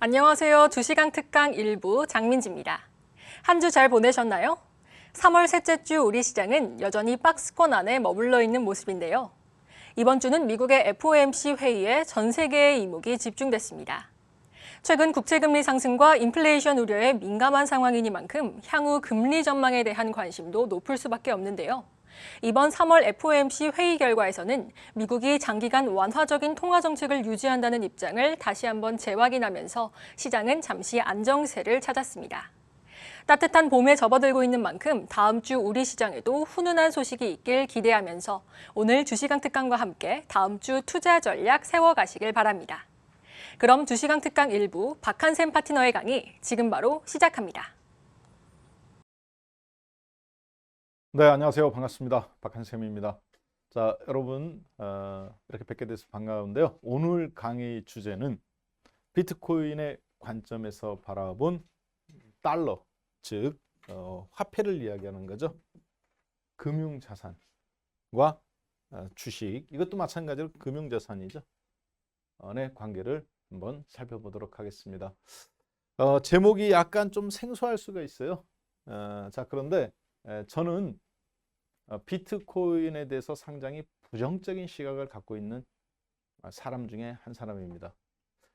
안녕하세요. 2시간 특강 일부 장민지입니다. 한 주 잘 보내셨나요? 3월 셋째 주 우리 시장은 여전히 박스권 안에 머물러 있는 모습인데요. 이번 주는 미국의 FOMC 회의에 전 세계의 이목이 집중됐습니다. 최근 국채금리 상승과 인플레이션 우려에 민감한 상황이니만큼 향후 금리 전망에 대한 관심도 높을 수밖에 없는데요. 이번 3월 FOMC 회의 결과에서는 미국이 장기간 완화적인 통화 정책을 유지한다는 입장을 다시 한번 재확인하면서 시장은 잠시 안정세를 찾았습니다. 따뜻한 봄에 접어들고 있는 만큼 다음 주 우리 시장에도 훈훈한 소식이 있길 기대하면서 오늘 2시간 특강과 함께 다음 주 투자 전략 세워가시길 바랍니다. 그럼 2시간 특강 1부 박한샘 파트너의 강의 지금 바로 시작합니다. 네, 안녕하세요. 반갑습니다. 박한샘입니다. 자, 여러분 이렇게 뵙게 돼서 반가운데요. 오늘 강의 주제는 비트코인의 관점에서 바라본 달러, 즉 화폐를 이야기하는 거죠. 금융자산과 주식, 이것도 마찬가지로 금융자산이죠. 의 관계를 한번 살펴보도록 하겠습니다. 제목이 약간 좀 생소할 수가 있어요. 자, 그런데 저는 비트코인에 대해서 상당히 부정적인 시각을 갖고 있는 사람 중에 한 사람입니다.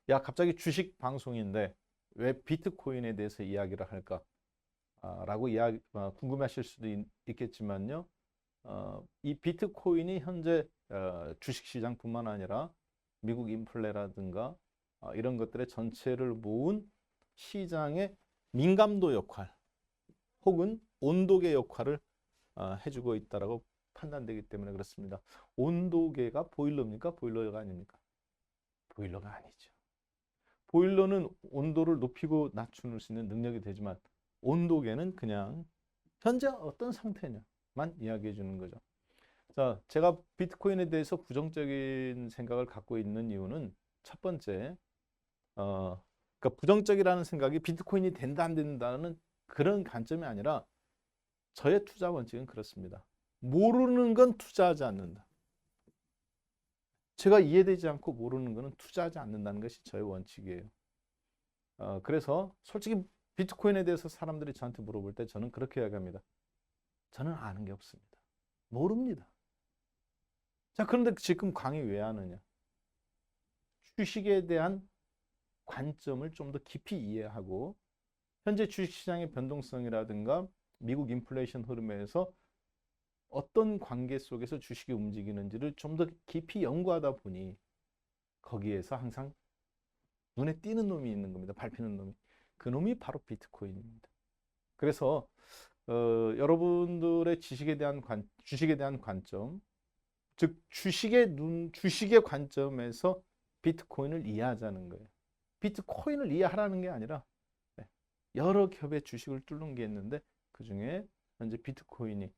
야, 갑자기 주식 방송인데 왜 비트코인에 대해서 이야기를 할까? 라고 궁금해하실 수도 있겠지만요. 이 비트코인이 현재 주식시장뿐만 아니라 미국 인플레라든가 이런 것들의 전체를 모은 시장의 민감도 역할 혹은 온도계 역할을 해주고 있다라고 판단되기 때문에 그렇습니다. 온도계가 보일러입니까? 보일러가 아닙니까? 보일러가 아니죠. 보일러는 온도를 높이고 낮추는 수 있는 능력이 되지만 온도계는 그냥 현재 어떤 상태냐만 이야기해 주는 거죠. 자, 제가 비트코인에 대해서 부정적인 생각을 갖고 있는 이유는 첫 번째, 그러니까 부정적이라는 생각이 비트코인이 된다 안 된다는 그런 관점이 아니라 저의 투자 원칙은 그렇습니다. 모르는 건 투자하지 않는다. 제가 이해되지 않고 모르는 거는 투자하지 않는다는 것이 저의 원칙이에요. 그래서 솔직히 비트코인에 대해서 사람들이 저한테 물어볼 때 저는 그렇게 이야기합니다. 저는 아는 게 없습니다. 모릅니다. 자, 그런데 지금 강의 왜 하느냐? 주식에 대한 관점을 좀 더 깊이 이해하고 현재 주식시장의 변동성이라든가 미국 인플레이션 흐름에서 어떤 관계 속에서 주식이 움직이는지를 좀 더 깊이 연구하다 보니 거기에서 항상 눈에 띄는 놈이 있는 겁니다. 밟히는 놈이. 그 놈이 바로 비트코인입니다. 그래서 여러분들의 주식에 대한 관점, 즉 주식의 관점에서 비트코인을 이해하자는 거예요. 비트코인을 이해하라는 게 아니라 여러 겹의 주식을 뚫는 게 있는데 그중에 현재 비트코인이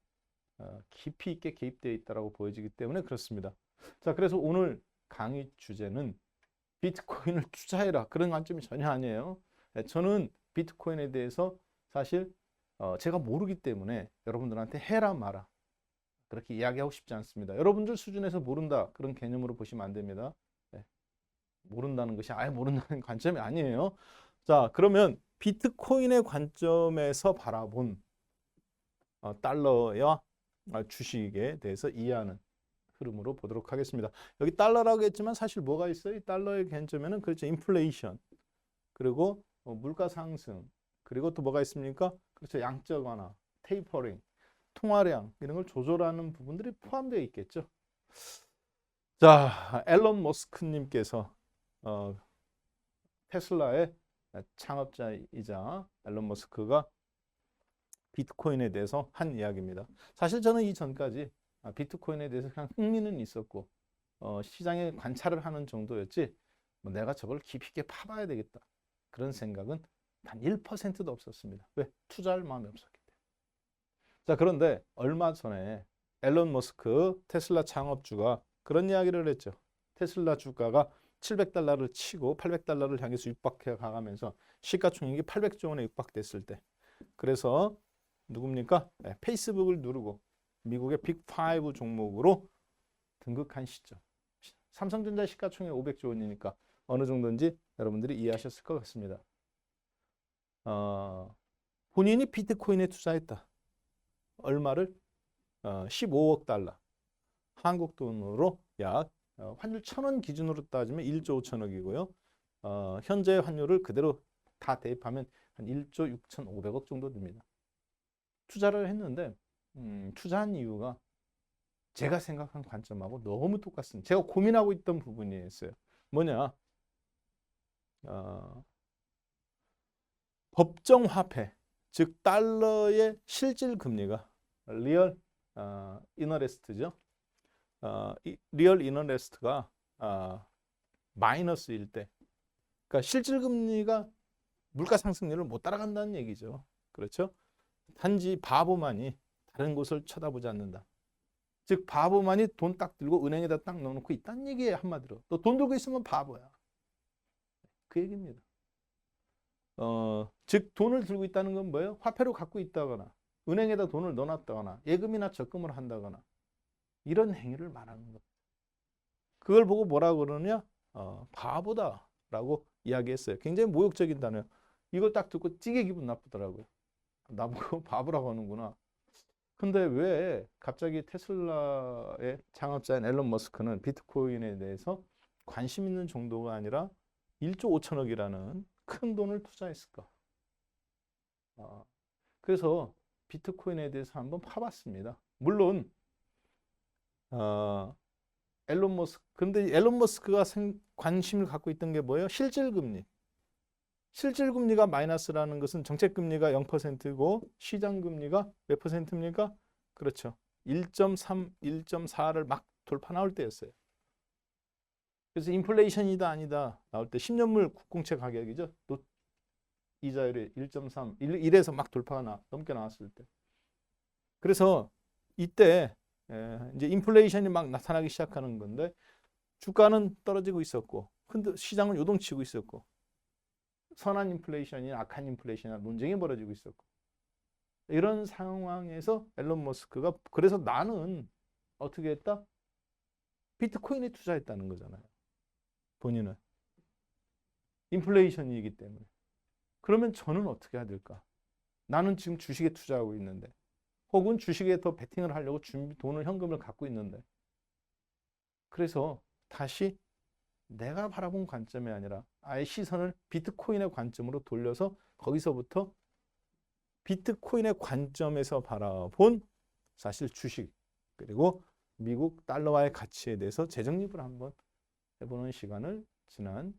깊이 있게 개입되어 있다고 보여지기 때문에 그렇습니다. 자, 그래서 오늘 강의 주제는 비트코인을 투자해라 그런 관점이 전혀 아니에요. 저는 비트코인에 대해서 사실 제가 모르기 때문에 여러분들한테 해라 마라 그렇게 이야기하고 싶지 않습니다. 여러분들 수준에서 모른다 그런 개념으로 보시면 안 됩니다. 모른다는 것이 아예 모른다는 관점이 아니에요. 자, 그러면 비트코인의 관점에서 바라본 달러와 주식에 대해서 이해하는 흐름으로 보도록 하겠습니다. 여기 달러라고 했지만 사실 뭐가 있어요? 이 달러의 관점에는 그렇죠. 인플레이션, 그리고 물가 상승, 그리고 또 뭐가 있습니까? 그렇죠. 양적 완화, 테이퍼링, 통화량 이런 걸 조절하는 부분들이 포함되어 있겠죠. 자, 앨런 머스크님께서 테슬라의 창업자이자 앨런 머스크가 비트코인에 대해서 한 이야기입니다. 사실 저는 이전까지 비트코인에 대해서 그냥 흥미는 있었고 시장에 관찰을 하는 정도였지 내가 저걸 깊이 있게 파봐야 되겠다 그런 생각은 단 1%도 없었습니다. 왜? 투자할 마음이 없었기 때문에. 자, 그런데 얼마 전에 앨런 머스크 테슬라 창업주가 그런 이야기를 했죠. 테슬라 주가가 $700를 치고 $800를 향해서 육박해 가면서 시가총액이 800조 원에 육박됐을 때 그래서 누굽니까? 페이스북을 누르고 미국의 빅5 종목으로 등극한 시점. 삼성전자 시가총액 500조 원이니까 어느 정도인지 여러분들이 이해하셨을 것 같습니다. 본인이 비트코인에 투자했다. 얼마를? 15억 달러. 한국 돈으로 약 환율 1,000원 기준으로 따지면 1조 5천억이고요. 현재 환율을 그대로 다 대입하면 한 1조 6,500억 정도 됩니다. 투자를 했는데 투자한 이유가 제가 생각한 관점하고 너무 똑같습니다. 제가 고민하고 있던 부분이었어요. 뭐냐? 법정 화폐, 즉 달러의 실질 금리가 리얼 이너레스트죠. 리얼 이너레스트가 마이너스일 때, 그러니까 실질 금리가 물가 상승률을 못 따라간다는 얘기죠. 그렇죠? 단지 바보만이 다른 곳을 쳐다보지 않는다. 즉 바보만이 돈 딱 들고 은행에다 딱 넣어놓고 있다는 얘기예요. 한마디로. 또 돈 들고 있으면 바보야. 그 얘기입니다. 즉 돈을 들고 있다는 건 뭐예요? 화폐로 갖고 있다거나 은행에다 돈을 넣어놨다거나 예금이나 적금을 한다거나 이런 행위를 말하는 겁니다. 그걸 보고 뭐라고 그러느냐? 바보다라고 이야기했어요. 굉장히 모욕적인 단어예요. 이걸 딱 듣고 찌개 기분 나쁘더라고요. 나보고 바보라고 하는구나. 근데 왜 갑자기 테슬라의 창업자인 앨런 머스크는 비트코인에 대해서 관심 있는 정도가 아니라 1조 5천억이라는 큰 돈을 투자했을까? 그래서 비트코인에 대해서 한번 파봤습니다. 물론 앨런 머스크, 근데 앨런 머스크가 관심을 갖고 있던 게 뭐예요? 실질금리. 실질금리가 마이너스라는 것은 정책금리가 0%고 시장금리가 몇 %입니까? 그렇죠. 1.3, 1.4를 막 돌파 나올 때였어요. 그래서 인플레이션이다 아니다 나올 때 10년물 국공채 가격이죠. 또 이자율이 1.3, 1에서 막 돌파가 넘게 나왔을 때. 그래서 이때 이제 인플레이션이 막 나타나기 시작하는 건데 주가는 떨어지고 있었고 근데 시장은 요동치고 있었고 선한 인플레이션이나 악한 인플레이션이나 논쟁이 벌어지고 있었고 이런 상황에서 앨런 머스크가 그래서 나는 어떻게 했다? 비트코인에 투자했다는 거잖아요. 본인은. 인플레이션이기 때문에. 그러면 저는 어떻게 해야 될까? 나는 지금 주식에 투자하고 있는데 혹은 주식에 더 베팅을 하려고 돈을 현금을 갖고 있는데 그래서 다시 내가 바라본 관점이 아니라 아예 시선을 비트코인의 관점으로 돌려서 거기서부터 비트코인의 관점에서 바라본 사실 주식 그리고 미국 달러와의 가치에 대해서 재정립을 한번 해보는 시간을 지난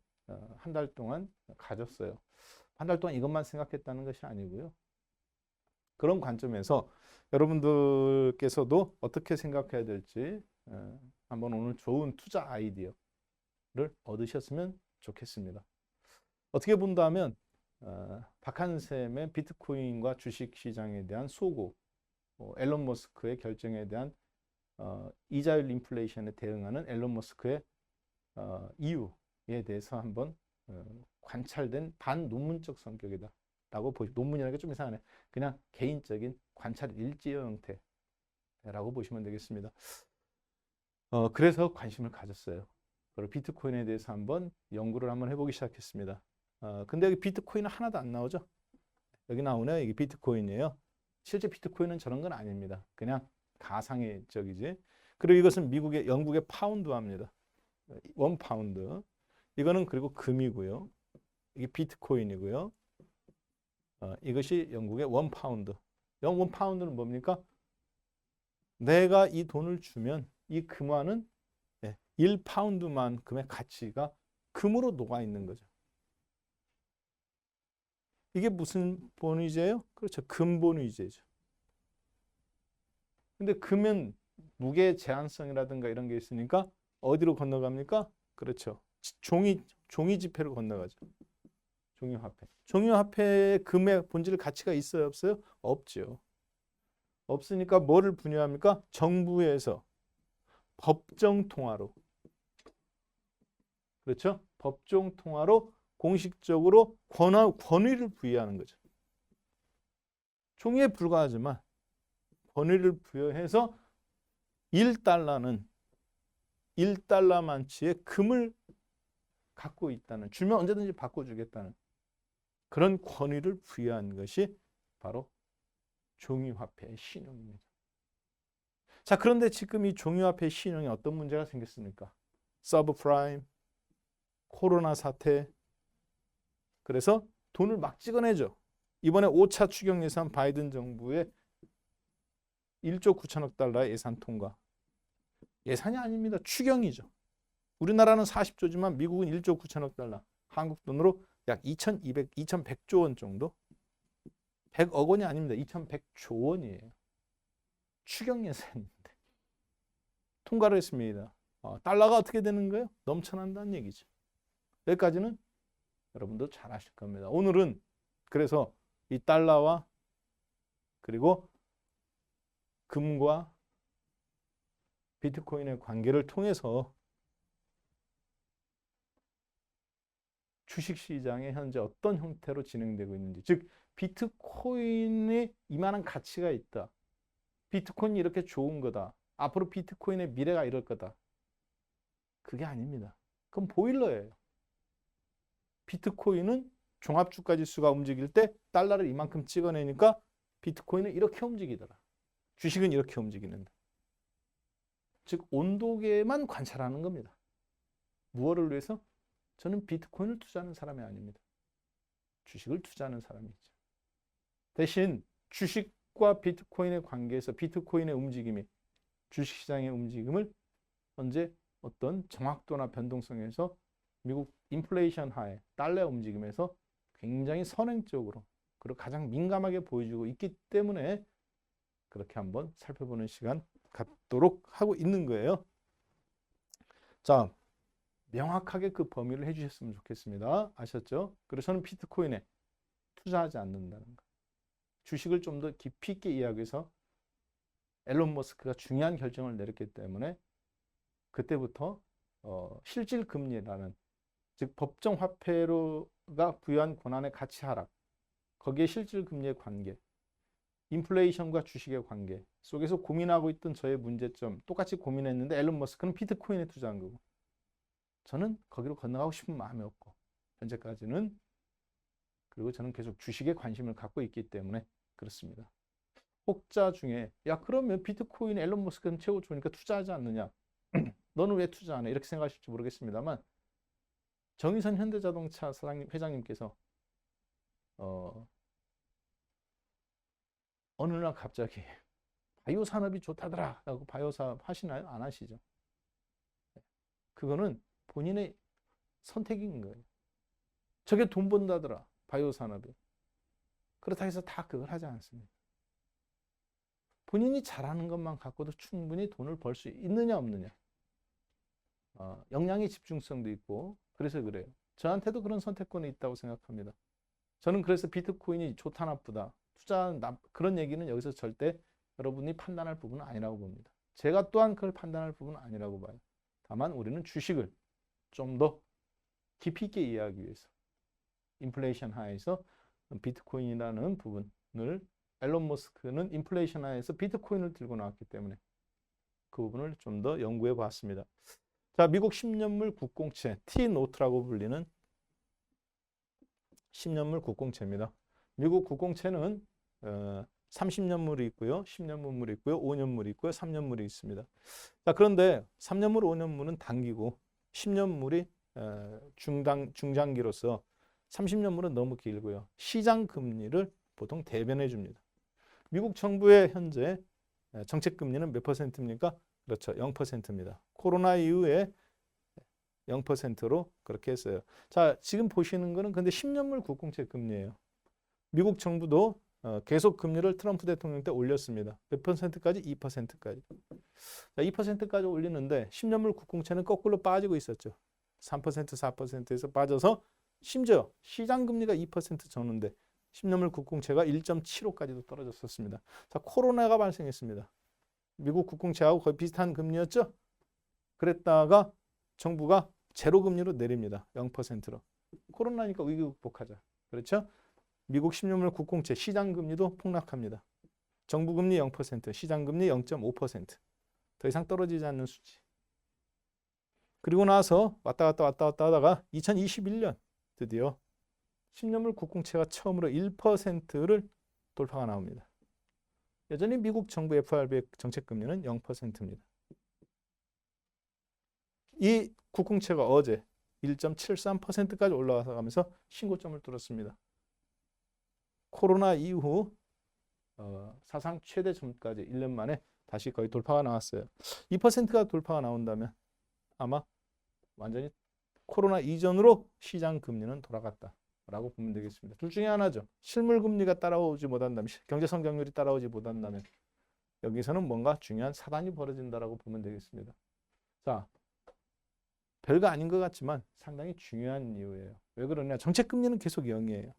한 달 동안 가졌어요. 한 달 동안 이것만 생각했다는 것이 아니고요. 그런 관점에서 여러분들께서도 어떻게 생각해야 될지 한번 오늘 좋은 투자 아이디어를 얻으셨으면 좋겠습니다. 어떻게 본다면 박한샘의 비트코인과 주식시장에 대한 소고, 앨런 머스크의 결정에 대한 이자율 인플레이션에 대응하는 앨런 머스크의 이유에 대해서 한번 관찰된 반논문적 성격이다 라고 논문이라는 게 좀 이상하네. 그냥 개인적인 관찰 일지의 형태라고 보시면 되겠습니다. 그래서 관심을 가졌어요. 그리고 비트코인에 대해서 한번 연구를 한번 해보기 시작했습니다. 근데 여기 비트코인은 하나도 안 나오죠? 여기 나오네요. 이게 비트코인이에요. 실제 비트코인은 저런 건 아닙니다. 그냥 가상의 적이지. 그리고 이것은 영국의 파운드화입니다. 1파운드. 이거는 그리고 금이고요. 이게 비트코인이고요. 이것이 영국의 1파운드. 1파운드는 뭡니까? 내가 이 돈을 주면 이 금화는 1파운드만큼의 가치가 금으로 녹아 있는 거죠. 이게 무슨 본위제예요? 그렇죠. 금 본위제죠. 근데 금은 무게 제한성이라든가 이런 게 있으니까 어디로 건너갑니까? 그렇죠. 종이 지폐로 건너가죠. 종이 화폐. 종이 화폐의 금의 본질 가치가 있어요, 없어요? 없죠. 없으니까 뭐를 분유합니까? 정부에서 법정 통화로. 그렇죠? 법정 통화로 공식적으로 권위를 부여하는 거죠. 종이에 불과하지만 권위를 부여해서 1달러는 1달러만치의 금을 갖고 있다는, 주면 언제든지 바꿔주겠다는 그런 권위를 부여한 것이 바로 종이화폐의 신용입니다. 자, 그런데 지금 이 종이화폐 신용에 어떤 문제가 생겼습니까? 서브프라임, 코로나 사태. 그래서 돈을 막 찍어내죠. 이번에 5차 추경 예산 바이든 정부의 1조 9천억 달러의 예산 통과. 예산이 아닙니다. 추경이죠. 우리나라는 40조지만 미국은 1조 9천억 달러. 한국 돈으로 약 2,100조 원 정도. 100억 원이 아닙니다. 2,100조 원이에요. 추경 예산인데 통과를 했습니다. 달러가 어떻게 되는 거예요? 넘쳐난다는 얘기죠. 여기까지는 여러분도 잘 아실 겁니다. 오늘은 그래서 이 달러와 그리고 금과 비트코인의 관계를 통해서 주식시장에 현재 어떤 형태로 진행되고 있는지, 즉 비트코인이 이만한 가치가 있다. 비트코인이 이렇게 좋은 거다. 앞으로 비트코인의 미래가 이럴 거다. 그게 아닙니다. 그건 보일러예요. 비트코인은 종합주가지수가 움직일 때 달러를 이만큼 찍어내니까 비트코인은 이렇게 움직이더라. 주식은 이렇게 움직이는데. 즉 온도계만 관찰하는 겁니다. 무엇을 위해서? 저는 비트코인을 투자하는 사람이 아닙니다. 주식을 투자하는 사람이죠. 대신 주식과 비트코인의 관계에서 비트코인의 움직임이 주식시장의 움직임을 현재 어떤 정확도나 변동성에서 미국 인플레이션 하에 달러의 움직임에서 굉장히 선행적으로 그리고 가장 민감하게 보여주고 있기 때문에 그렇게 한번 살펴보는 시간 갖도록 하고 있는 거예요. 자, 명확하게 그 범위를 해주셨으면 좋겠습니다. 아셨죠? 그래서 저는 비트코인에 투자하지 않는다는 거. 주식을 좀 더 깊이 있게 이해하기 위해서 앨런 머스크가 중요한 결정을 내렸기 때문에 그때부터 실질 금리라는, 즉 법정 화폐로가 부여한 권한의 가치 하락, 거기에 실질 금리의 관계, 인플레이션과 주식의 관계 속에서 고민하고 있던 저의 문제점 똑같이 고민했는데 앨런 머스크는 비트코인에 투자한 거고 저는 거기로 건너가고 싶은 마음이 없고 현재까지는, 그리고 저는 계속 주식에 관심을 갖고 있기 때문에 그렇습니다. 혹자 중에 야 그러면 비트코인 앨런 머스크는 최고 좋으니까 투자하지 않느냐? 너는 왜 투자 안 해? 이렇게 생각하실지 모르겠습니다만 정의선 현대자동차 회장님께서 어느 날 갑자기 바이오 산업이 좋다더라 라고 바이오 사업 하시나요? 안 하시죠? 그거는 본인의 선택인 거예요. 저게 돈 번다더라 바이오 산업이. 그렇다 해서 다 그걸 하지 않습니다. 본인이 잘하는 것만 갖고도 충분히 돈을 벌 수 있느냐 없느냐. 역량의 집중성도 있고 그래서 그래요. 저한테도 그런 선택권이 있다고 생각합니다. 저는 그래서 비트코인이 좋다 나쁘다 그런 얘기는 여기서 절대 여러분이 판단할 부분은 아니라고 봅니다. 제가 또한 그걸 판단할 부분은 아니라고 봐요. 다만 우리는 주식을 좀 더 깊이 있게 이해하기 위해서 인플레이션 하에서 비트코인이라는 부분을, 앨런 머스크는 인플레이션 하에서 비트코인을 들고 나왔기 때문에 그 부분을 좀 더 연구해 봤습니다. 자, 미국 10년물 국공채 T노트라고 불리는 10년물 국공채입니다. 미국 국공채는 30년물이 있고요, 10년물이 있고요, 5년물이 있고요, 3년물이 있습니다. 자, 그런데 3년물, 5년물은 단기고 10년물이 중장기로서 30년물은 너무 길고요. 시장 금리를 보통 대변해 줍니다. 미국 정부의 현재 정책 금리는 몇 퍼센트입니까? 그렇죠. 0%입니다. 코로나 이후에 0%로 그렇게 했어요. 자, 지금 보시는 거는 근데 10년물 국공채 금리예요. 미국 정부도 계속 금리를 트럼프 대통령 때 올렸습니다. 몇 퍼센트까지? 2%까지. 자, 2%까지 올리는데 10년물 국공채는 거꾸로 빠지고 있었죠. 3%, 4%에서 빠져서 심지어 시장 금리가 2% 줬는데 10년물 국공채가 1.75까지도 떨어졌었습니다. 자, 코로나가 발생했습니다. 미국 국공채하고 거의 비슷한 금리였죠. 그랬다가 정부가 제로 금리로 내립니다. 0%로. 코로나니까 위기 극복하자. 그렇죠? 미국 10년물 국공채 시장 금리도 폭락합니다. 정부 금리 0%, 시장 금리 0.5%. 더 이상 떨어지지 않는 수치. 그리고 나서 왔다 갔다 하다가 2021년 드디어 10년물 국공채가 처음으로 1%를 돌파가 나옵니다. 여전히 미국 정부 FRB의 정책금리는 0%입니다. 이 국공채가 어제 1.73%까지 올라가면서 신고점을 뚫었습니다. 코로나 이후 사상 최대 점까지 1년 만에 다시 거의 돌파가 나왔어요. 2%가 돌파가 나온다면 아마 완전히 코로나 이전으로 시장 금리는 돌아갔다라고 보면 되겠습니다. 둘 중에 하나죠. 실물 금리가 따라오지 못한다면, 경제 성장률이 따라오지 못한다면 여기서는 뭔가 중요한 사단이 벌어진다라고 보면 되겠습니다. 자, 별거 아닌 것 같지만 상당히 중요한 이유예요. 왜 그러냐? 정책 금리는 계속 0이에요.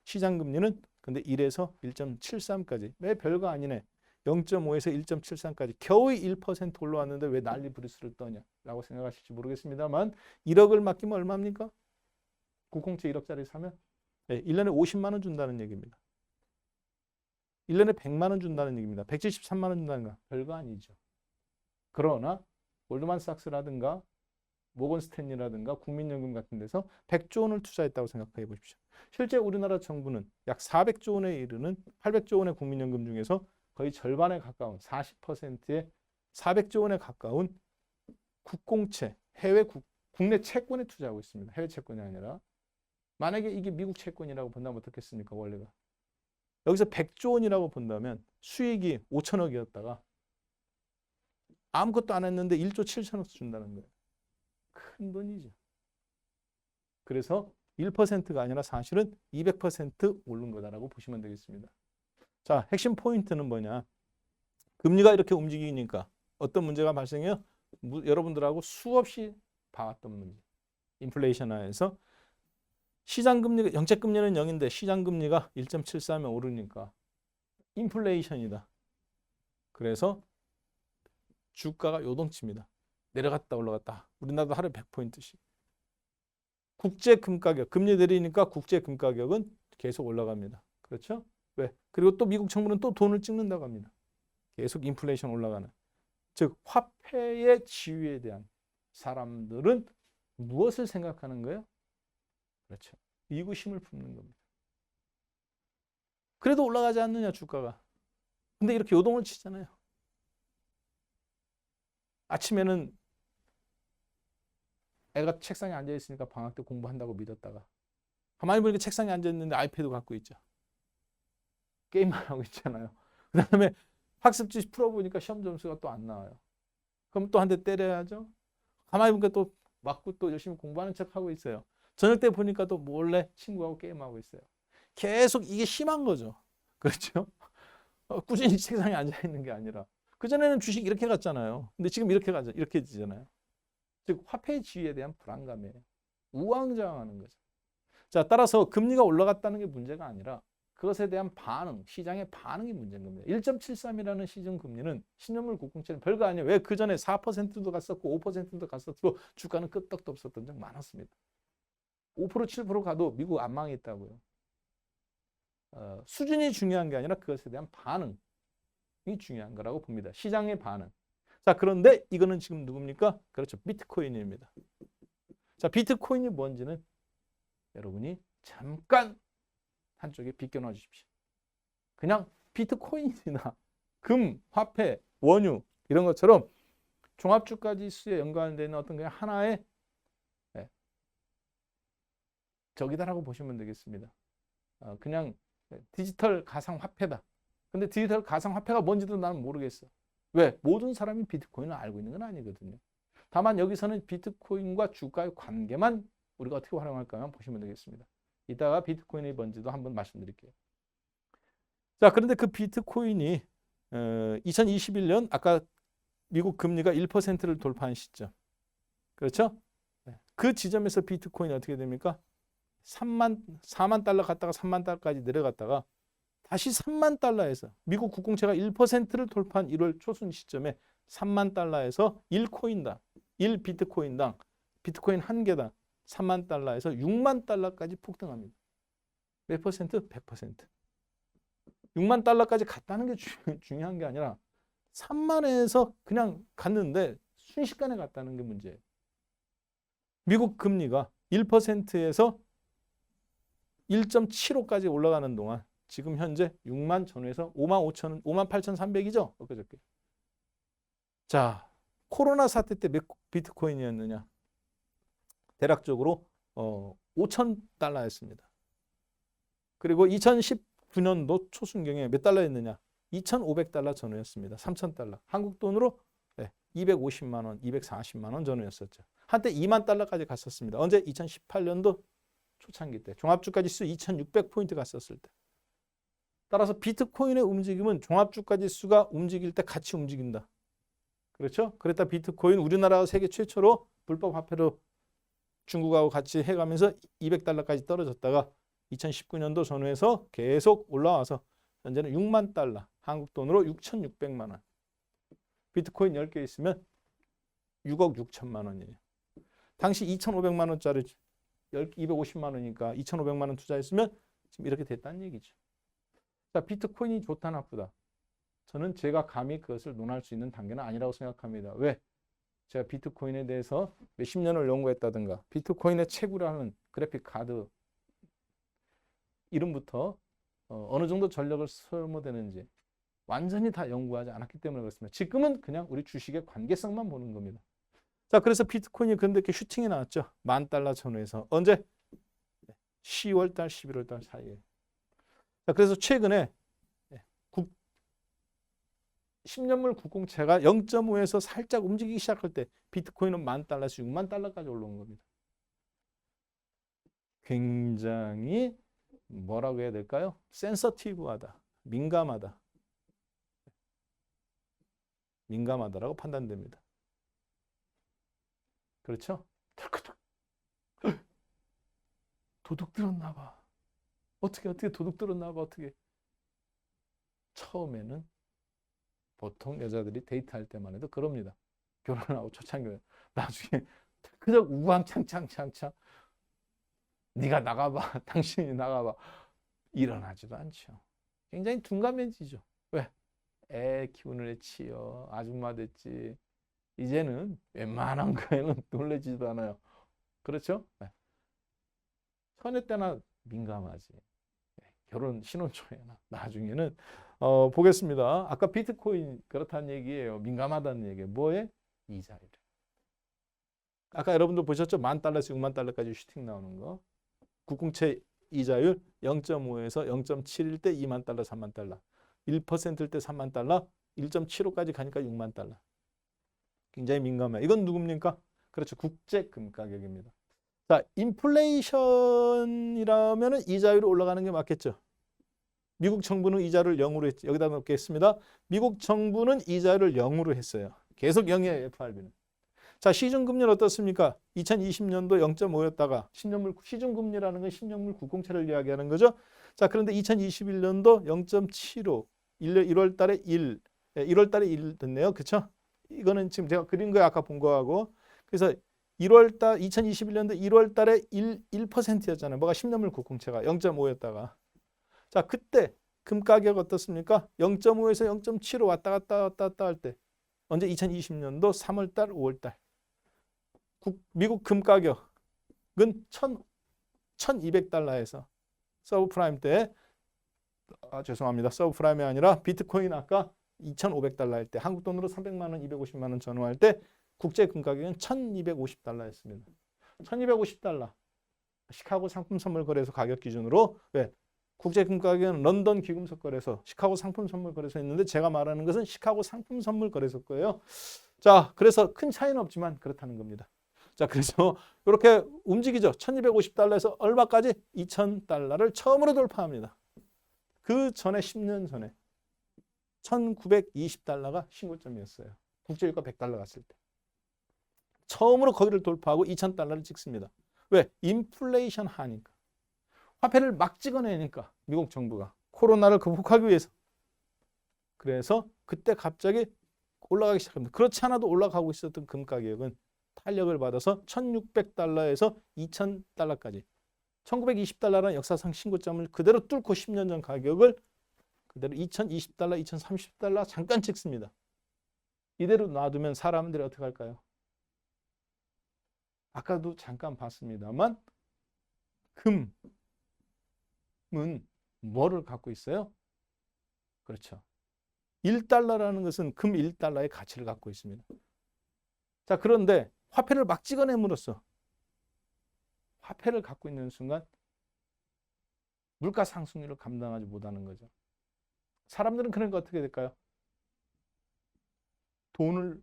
시장 금리는 근데 1에서 1.73까지. 왜 별거 아니네. 0.5에서 1.73까지 겨우 1% 올라왔는데 왜 난리 부르스를 떠냐라고 생각하실지 모르겠습니다만 1억을 맡기면 얼마입니까? 국공채 1억짜리 사면 1년에 50만 원 준다는 얘기입니다. 1년에 100만 원 준다는 얘기입니다. 173만 원 준다는 거 별거 아니죠. 그러나 골드만삭스라든가 모건 스탠리라든가 국민연금 같은 데서 100조 원을 투자했다고 생각해 보십시오. 실제 우리나라 정부는 약 400조 원에 이르는 800조 원의 국민연금 중에서 거의 절반에 가까운 40%의 400조 원에 가까운 국공채, 국내 채권에 투자하고 있습니다. 해외 채권이 아니라. 만약에 이게 미국 채권이라고 본다면 어떻겠습니까? 원래가. 여기서 100조 원이라고 본다면 수익이 5천억이었다가 아무것도 안 했는데 1조 7천억 준다는 거예요. 큰 돈이죠. 그래서 1%가 아니라 사실은 200% 오른 거다라고 보시면 되겠습니다. 자, 핵심 포인트는 뭐냐? 금리가 이렇게 움직이니까 어떤 문제가 발생해요? 여러분들하고 수없이 봐왔던 문제. 인플레이션화에서 시장 금리가 정책 금리는 0인데 시장 금리가 1.73에 오르니까 인플레이션이다. 그래서 주가가 요동칩니다. 내려갔다 올라갔다. 우리나라도 하루에 100포인트씩. 국제 금가격, 금리 내리니까 국제 금가격은 계속 올라갑니다. 그렇죠? 왜? 그리고 또 미국 정부는 또 돈을 찍는다고 합니다. 계속 인플레이션 올라가는. 즉 화폐의 지위에 대한 사람들은 무엇을 생각하는 거예요? 그렇죠. 의구심을 품는 겁니다. 그래도 올라가지 않느냐 주가가. 근데 이렇게 요동을 치잖아요. 아침에는 애가 책상에 앉아 있으니까 방학 때 공부한다고 믿었다가 가만히 보니까 책상에 앉아 있는데 아이패드 갖고 있죠. 게임만 하고 있잖아요. 그 다음에 학습지 풀어보니까 시험 점수가 또 안 나와요. 그럼 또 한 대 때려야죠. 가만히 보니까 또 맞고 또 열심히 공부하는 척 하고 있어요. 저녁 때 보니까 또 몰래 친구하고 게임하고 있어요. 계속 이게 심한 거죠. 그렇죠? 꾸준히 책상에 앉아 있는 게 아니라 그전에는 주식 이렇게 갔잖아요. 근데 지금 이렇게 가죠. 이렇게 지잖아요. 즉 화폐의 지위에 대한 불안감이에요. 우왕좌왕하는 거죠. 자, 따라서 금리가 올라갔다는 게 문제가 아니라 그것에 대한 반응, 시장의 반응이 문제인 겁니다. 1.73이라는 시중 금리는 10년물 국공채는 별거 아니에요. 왜? 그 전에 4%도 갔었고 5%도 갔었고 주가는 끄떡도 없었던 적 많았습니다. 5% 7% 가도 미국 안 망했다고요. 수준이 중요한 게 아니라 그것에 대한 반응이 중요한 거라고 봅니다. 시장의 반응. 자, 그런데 이거는 지금 누굽니까? 그렇죠. 비트코인입니다. 자, 비트코인이 뭔지는 여러분이 잠깐 한쪽에 비껴놔 주십시오. 그냥 비트코인이나 금, 화폐, 원유 이런 것처럼 종합주가지수에 연관되는 어떤 그냥 하나의 적이다라고 보시면 되겠습니다. 그냥 디지털 가상화폐다. 근데 디지털 가상화폐가 뭔지도 나는 모르겠어. 왜? 모든 사람이 비트코인을 알고 있는 건 아니거든요. 다만 여기서는 비트코인과 주가의 관계만 우리가 어떻게 활용할까 보시면 되겠습니다. 이따가 비트코인이 뭔지도 한번 말씀드릴게요. 자, 그런데 그 비트코인이 2021년 아까 미국 금리가 1%를 돌파한 시점. 그렇죠? 그 지점에서 비트코인이 어떻게 됩니까? 4만 달러 갔다가 3만 달러까지 내려갔다가 다시 3만 달러에서 미국 국공채가 1%를 돌파한 1월 초순 시점에 3만 달러에서 1코인당, 1비트코인당, 비트코인 한 개당 3만 달러에서 6만 달러까지 폭등합니다. 몇 퍼센트? 100%. 6만 달러까지 갔다는 게 중요한 게 아니라 3만에서 그냥 갔는데 순식간에 갔다는 게 문제예요. 미국 금리가 1%에서 1.75까지 올라가는 동안 지금 현재 6만 전후에서 5만 5천, 5만 8,300이죠? 엊그저께. 자, 코로나 사태 때 몇 비트코인이었느냐? 대략적으로 5,000달러였습니다. 그리고 2019년도 초순경에 몇 달러였느냐? 2,500달러 전후였습니다. 3,000달러. 한국 돈으로 250만 원, 240만 원 전후였었죠. 한때 2만 달러까지 갔었습니다. 언제? 2018년도 초창기 때. 종합주가지수 2,600포인트 갔었을 때. 따라서 비트코인의 움직임은 종합주가지수가 움직일 때 같이 움직인다. 그렇죠? 그랬다 비트코인 우리나라가 세계 최초로 불법 화폐로 중국하고 같이 해가면서 200달러까지 떨어졌다가 2019년도 전후에서 계속 올라와서 현재는 6만 달러, 한국 돈으로 6,600만 원. 비트코인 10개 있으면 6억 6천만 원이에요. 당시 2,500만 원짜리 250만 원이니까 2,500만 원 투자했으면 지금 이렇게 됐다는 얘기죠. 자, 비트코인이 좋다 나쁘다. 저는 제가 감히 그것을 논할 수 있는 단계는 아니라고 생각합니다. 왜? 제가 비트코인에 대해서 몇십 년을 연구했다든가 비트코인의 채굴하는 그래픽 카드 이름부터 어느 정도 전력을 소모되는지 완전히 다 연구하지 않았기 때문에 그렇습니다. 지금은 그냥 우리 주식의 관계성만 보는 겁니다. 자, 그래서 비트코인이 그런데 이렇게 슈팅이 나왔죠. 10,000달러 전후에서. 언제? 10월 달, 11월 달 사이에. 자, 그래서 최근에 10년물 국공채가 0.5에서 살짝 움직이기 시작할 때 비트코인은 10,000달러에서 6만 달러까지 올라온 겁니다. 굉장히 뭐라고 해야 될까요? 센서티브하다. 민감하다. 민감하다라고 판단됩니다. 그렇죠? 도둑 들었나 봐. 어떻게 도둑 들었나 봐. 어떻게. 처음에는 보통 여자들이 데이트할 때만 해도 그럽니다. 결혼하고 초창기에. 나중에 그저 우왕창창창창 네가 나가봐. 당신이 나가봐. 일어나지도 않죠. 굉장히 둔감해지죠. 왜? 애 키우는 애 치여. 아줌마 됐지. 이제는 웬만한 거에는 놀라지도 않아요. 그렇죠? 네. 처녀 때나 민감하지. 결혼 신혼초에나 나중에는 보겠습니다. 아까 비트코인 그렇다는 얘기예요. 민감하다는 얘기예요. 뭐에? 이자율. 아까 여러분들 보셨죠? 10,000달러에서 6만 달러까지 슈팅 나오는 거. 국공채 이자율 0.5에서 0.71 때 2만 달러, 3만 달러. 1%일 때 3만 달러, 1.75까지 가니까 6만 달러. 굉장히 민감해요. 이건 누굽니까? 그렇죠. 국제 금 가격입니다. 자, 인플레이션이라면 이자율이 올라가는 게 맞겠죠. 미국 정부는 이자를 0으로 했죠. 여기다 놓겠습니다. 미국 정부는 이자율을 0으로 했어요. 계속 0이에요. FRB는. 자, 시중금리는 어떻습니까? 2020년도 0.5였다가 10년물 시중금리라는 건 10년물 국공채를 이야기하는 거죠. 자, 그런데 2021년도 0.75 1월 달에 1월 달에 1 됐네요. 그렇죠? 이거는 지금 제가 그린 거에 아까 본 거하고. 그래서 1월 달 2021년도 1월 달에 1%였잖아요. 뭐가 10년물 국공채가 0.5였다가. 자, 그때 금 가격 어떻습니까? 0.5에서 0.7로 왔다 갔다 할 때. 언제? 2020년도 3월 달, 5월 달. 미국 금 가격은 1,200달러에서 서브프라임 때 죄송합니다. 서브프라임이 아니라 비트코인 아까 2,500달러 할 때 한국 돈으로 300만 원, 250만 원 전후할 때 국제 금 가격은 1,250달러였습니다. 1,250달러. 시카고 상품 선물 거래소 가격 기준으로 왜? 국제 금 가격은 런던 귀금속 거래소, 시카고 상품 선물 거래소 있는데 제가 말하는 것은 시카고 상품 선물 거래소 거예요. 자, 그래서 큰 차이는 없지만 그렇다는 겁니다. 자, 그래서 이렇게 움직이죠. 1,250달러에서 얼마까지? 2,000달러를 처음으로 돌파합니다. 그 전에 10년 전에 1,920달러가 신고점이었어요. 국제유가 100달러 갔을 때. 처음으로 거기를 돌파하고 2,000달러를 찍습니다. 왜? 인플레이션 하니까. 화폐를 막 찍어내니까 미국 정부가 코로나를 극복하기 위해서. 그래서 그때 갑자기 올라가기 시작합니다. 그렇지 않아도 올라가고 있었던 금 가격은 탄력을 받아서 1,600달러에서 2,000달러까지 1920달러라는 역사상 신고점을 그대로 뚫고 10년 전 가격을 그대로 2,020달러, 2,030달러 잠깐 찍습니다. 이대로 놔두면 사람들이 어떻게 할까요? 아까도 잠깐 봤습니다만 금은 뭐를 갖고 있어요? 그렇죠. 1달러라는 것은 금 1달러의 가치를 갖고 있습니다. 자, 그런데 화폐를 막 찍어냄으로써 화폐를 갖고 있는 순간 물가 상승률을 감당하지 못하는 거죠. 사람들은 그러니까 어떻게 될까요? 돈을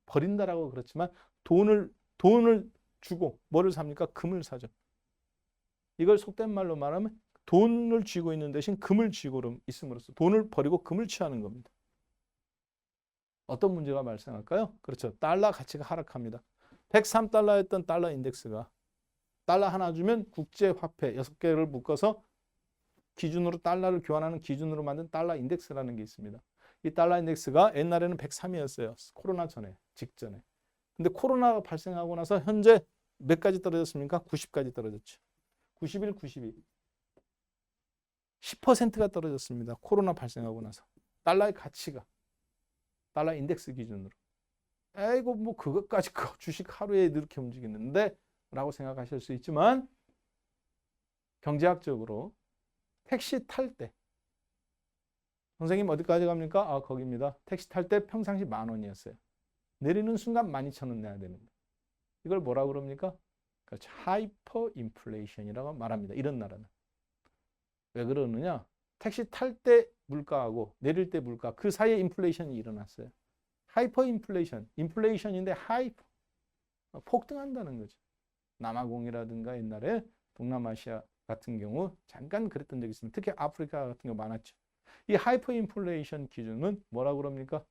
버린다라고 그렇지만 돈을 주고 뭐를 삽니까? 금을 사죠. 이걸 속된 말로 말하면 돈을 쥐고 있는 대신 금을 쥐고 있음으로써 돈을 버리고 금을 취하는 겁니다. 어떤 문제가 발생할까요? 그렇죠. 달러 가치가 하락합니다. 103달러였던 달러 인덱스가 달러 하나 주면 국제화폐 6개를 묶어서 기준으로 달러를 교환하는 기준으로 만든 달러 인덱스라는 게 있습니다. 이 달러 인덱스가 옛날에는 103이었어요. 코로나 전에, 직전에. 근데 코로나가 발생하고 나서 현재 몇 가지 떨어졌습니까? 90까지 떨어졌죠. 91, 92. 10%가 떨어졌습니다. 코로나 발생하고 나서. 달러의 가치가. 달러 인덱스 기준으로. 에이고 뭐 그것까지 주식 하루에 이렇게 움직이는데 라고 생각하실 수 있지만 경제학적으로 택시 탈 때 선생님 어디까지 갑니까? 아 거기입니다. 택시 탈 때 평상시 10,000원이었어요. 내리는 순간 12,000원 내야 되는데 이걸 뭐라고 그럽니까? 그렇죠. 하이퍼 인플레이션이라고 말합니다. 이런 나라는. 왜 그러느냐? 택시 탈 때 물가하고 내릴 때 물가 그 사이에 인플레이션이 일어났어요. 하이퍼 인플레이션, 인플레이션인데 하이퍼 폭등한다는 거죠. 남아공이라든가 옛날에 동남아시아 같은 경우 잠깐 그랬던 적이 있습니다. 특히 아프리카 같은 경우 많았죠. 이 하이퍼 인플레이션 기준은 뭐라고 그럽니까?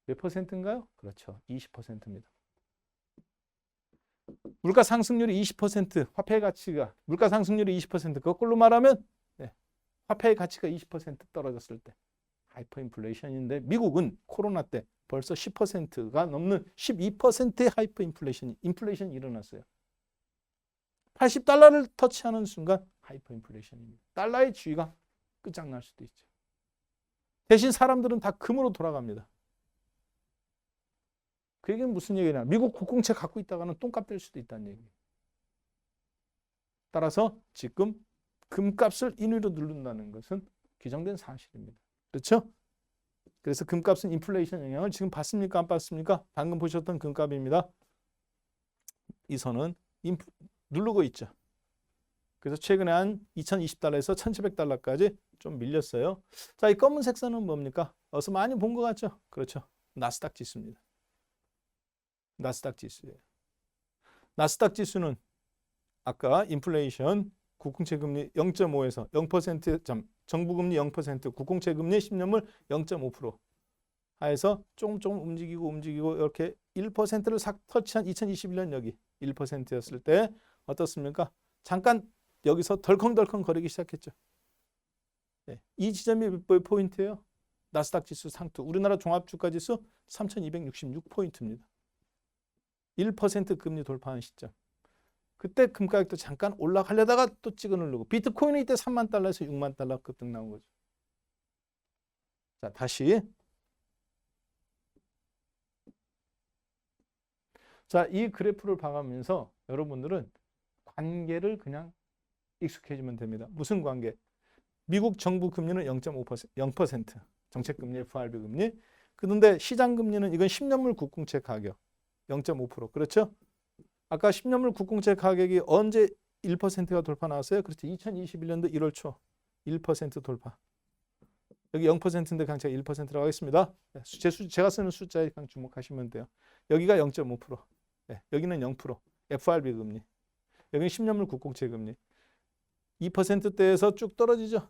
몇 퍼센트인가요? 그렇죠. 20%입니다. 물가 상승률이 20%, 화폐의 가치가 물가 상승률이 20%, 거꾸로 말하면 화폐의 가치가 20% 떨어졌을 때 하이퍼 인플레이션인데 미국은 코로나 때 벌써 10%가 넘는 12%의 하이퍼 인플레이션이 일어났어요. 80달러를 터치하는 순간 하이퍼 인플레이션입니다. 달러의 지위가 끝장날 수도 있죠. 대신 사람들은 다 금으로 돌아갑니다. 그 얘기는 무슨 얘기냐? 미국 국공채 갖고 있다가는 똥값 될 수도 있다는 얘기예요. 따라서 지금 금값을 인위로 누른다는 것은 규정된 사실입니다. 그렇죠? 그래서 금값은 인플레이션 영향을 지금 봤습니까? 안 봤습니까? 방금 보셨던 금값입니다. 이 선은 누르고 있죠. 그래서 최근에 한 2020달러에서 1700달러까지 좀 밀렸어요. 자, 이 검은색 선은 뭡니까? 어서 많이 본 것 같죠? 그렇죠. 나스닥 지수입니다. 나스닥 지수예요. 나스닥 지수는 아까 인플레이션 국공채 금리 0.5에서 0%, 정부 금리 0%, 국공채 금리 10년물 0.5% 하에서 조금 움직이고 이렇게 1%를 싹 터치한 2021년 여기 1%였을 때 어떻습니까? 잠깐 여기서 덜컹덜컹 거리기 시작했죠. 네, 이 지점이 몇 포인트예요? 나스닥 지수 상투, 우리나라 종합주가지수 3266포인트입니다. 1% 금리 돌파한 시점. 그때 금가격도 잠깐 올라가려다가 또 찍어 누르고 비트코인은 이때 3만 달러에서 6만 달러 급등 나온 거죠. 자, 다시. 자, 이 그래프를 봐가면서 여러분들은 관계를 그냥 익숙해지면 됩니다. 무슨 관계? 미국 정부 금리는 0%, 정책금리, FRB 금리. 그런데 시장금리는 이건 10년물 국공채 가격 0.5%. 그렇죠? 아까 10년물 국공채 가격이 언제 1%가 돌파 나왔어요? 그렇죠. 2021년도 1월 초 1% 돌파. 여기 0%인데 그냥 제가 1%라고 하겠습니다. 제가 쓰는 숫자에 그냥 주목하시면 돼요. 여기가 0.5%. 네, 여기는 0%. FRB 금리. 여기는 10년물 국공채 금리. 2%대에서 쭉 떨어지죠.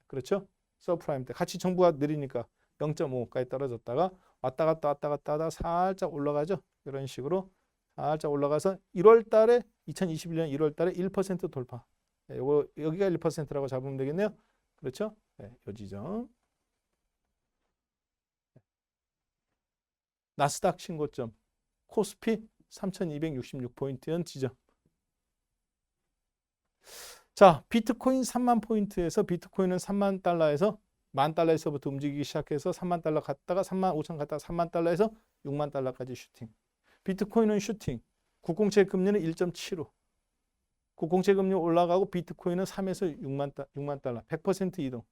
그렇죠? 서프라임 때 같이 정부가 느리니까 0.5까지 떨어졌다가 왔다 갔다 하다 살짝 올라가죠. 이런 식으로 살짝 올라가서 1월 달에 2021년 1월 달에 1% 돌파. 네, 요거 여기가 1%라고 잡으면 되겠네요. 그렇죠? 네, 요 지점. 나스닥 신고점. 코스피 3266포인트연 지점. 자, 비트코인 3만 포인트에서 비트코인은 3만 달러에서 1만 달러에서부터 움직이기 시작해서 3만 달러 갔다가 3만 5천 갔다가 3만 달러에서 6만 달러까지 슈팅. 비트코인은 슈팅. 국공채 금리는 1.75. 국공채 금리 올라가고 비트코인은 3에서 6만 달러, 100% 이동.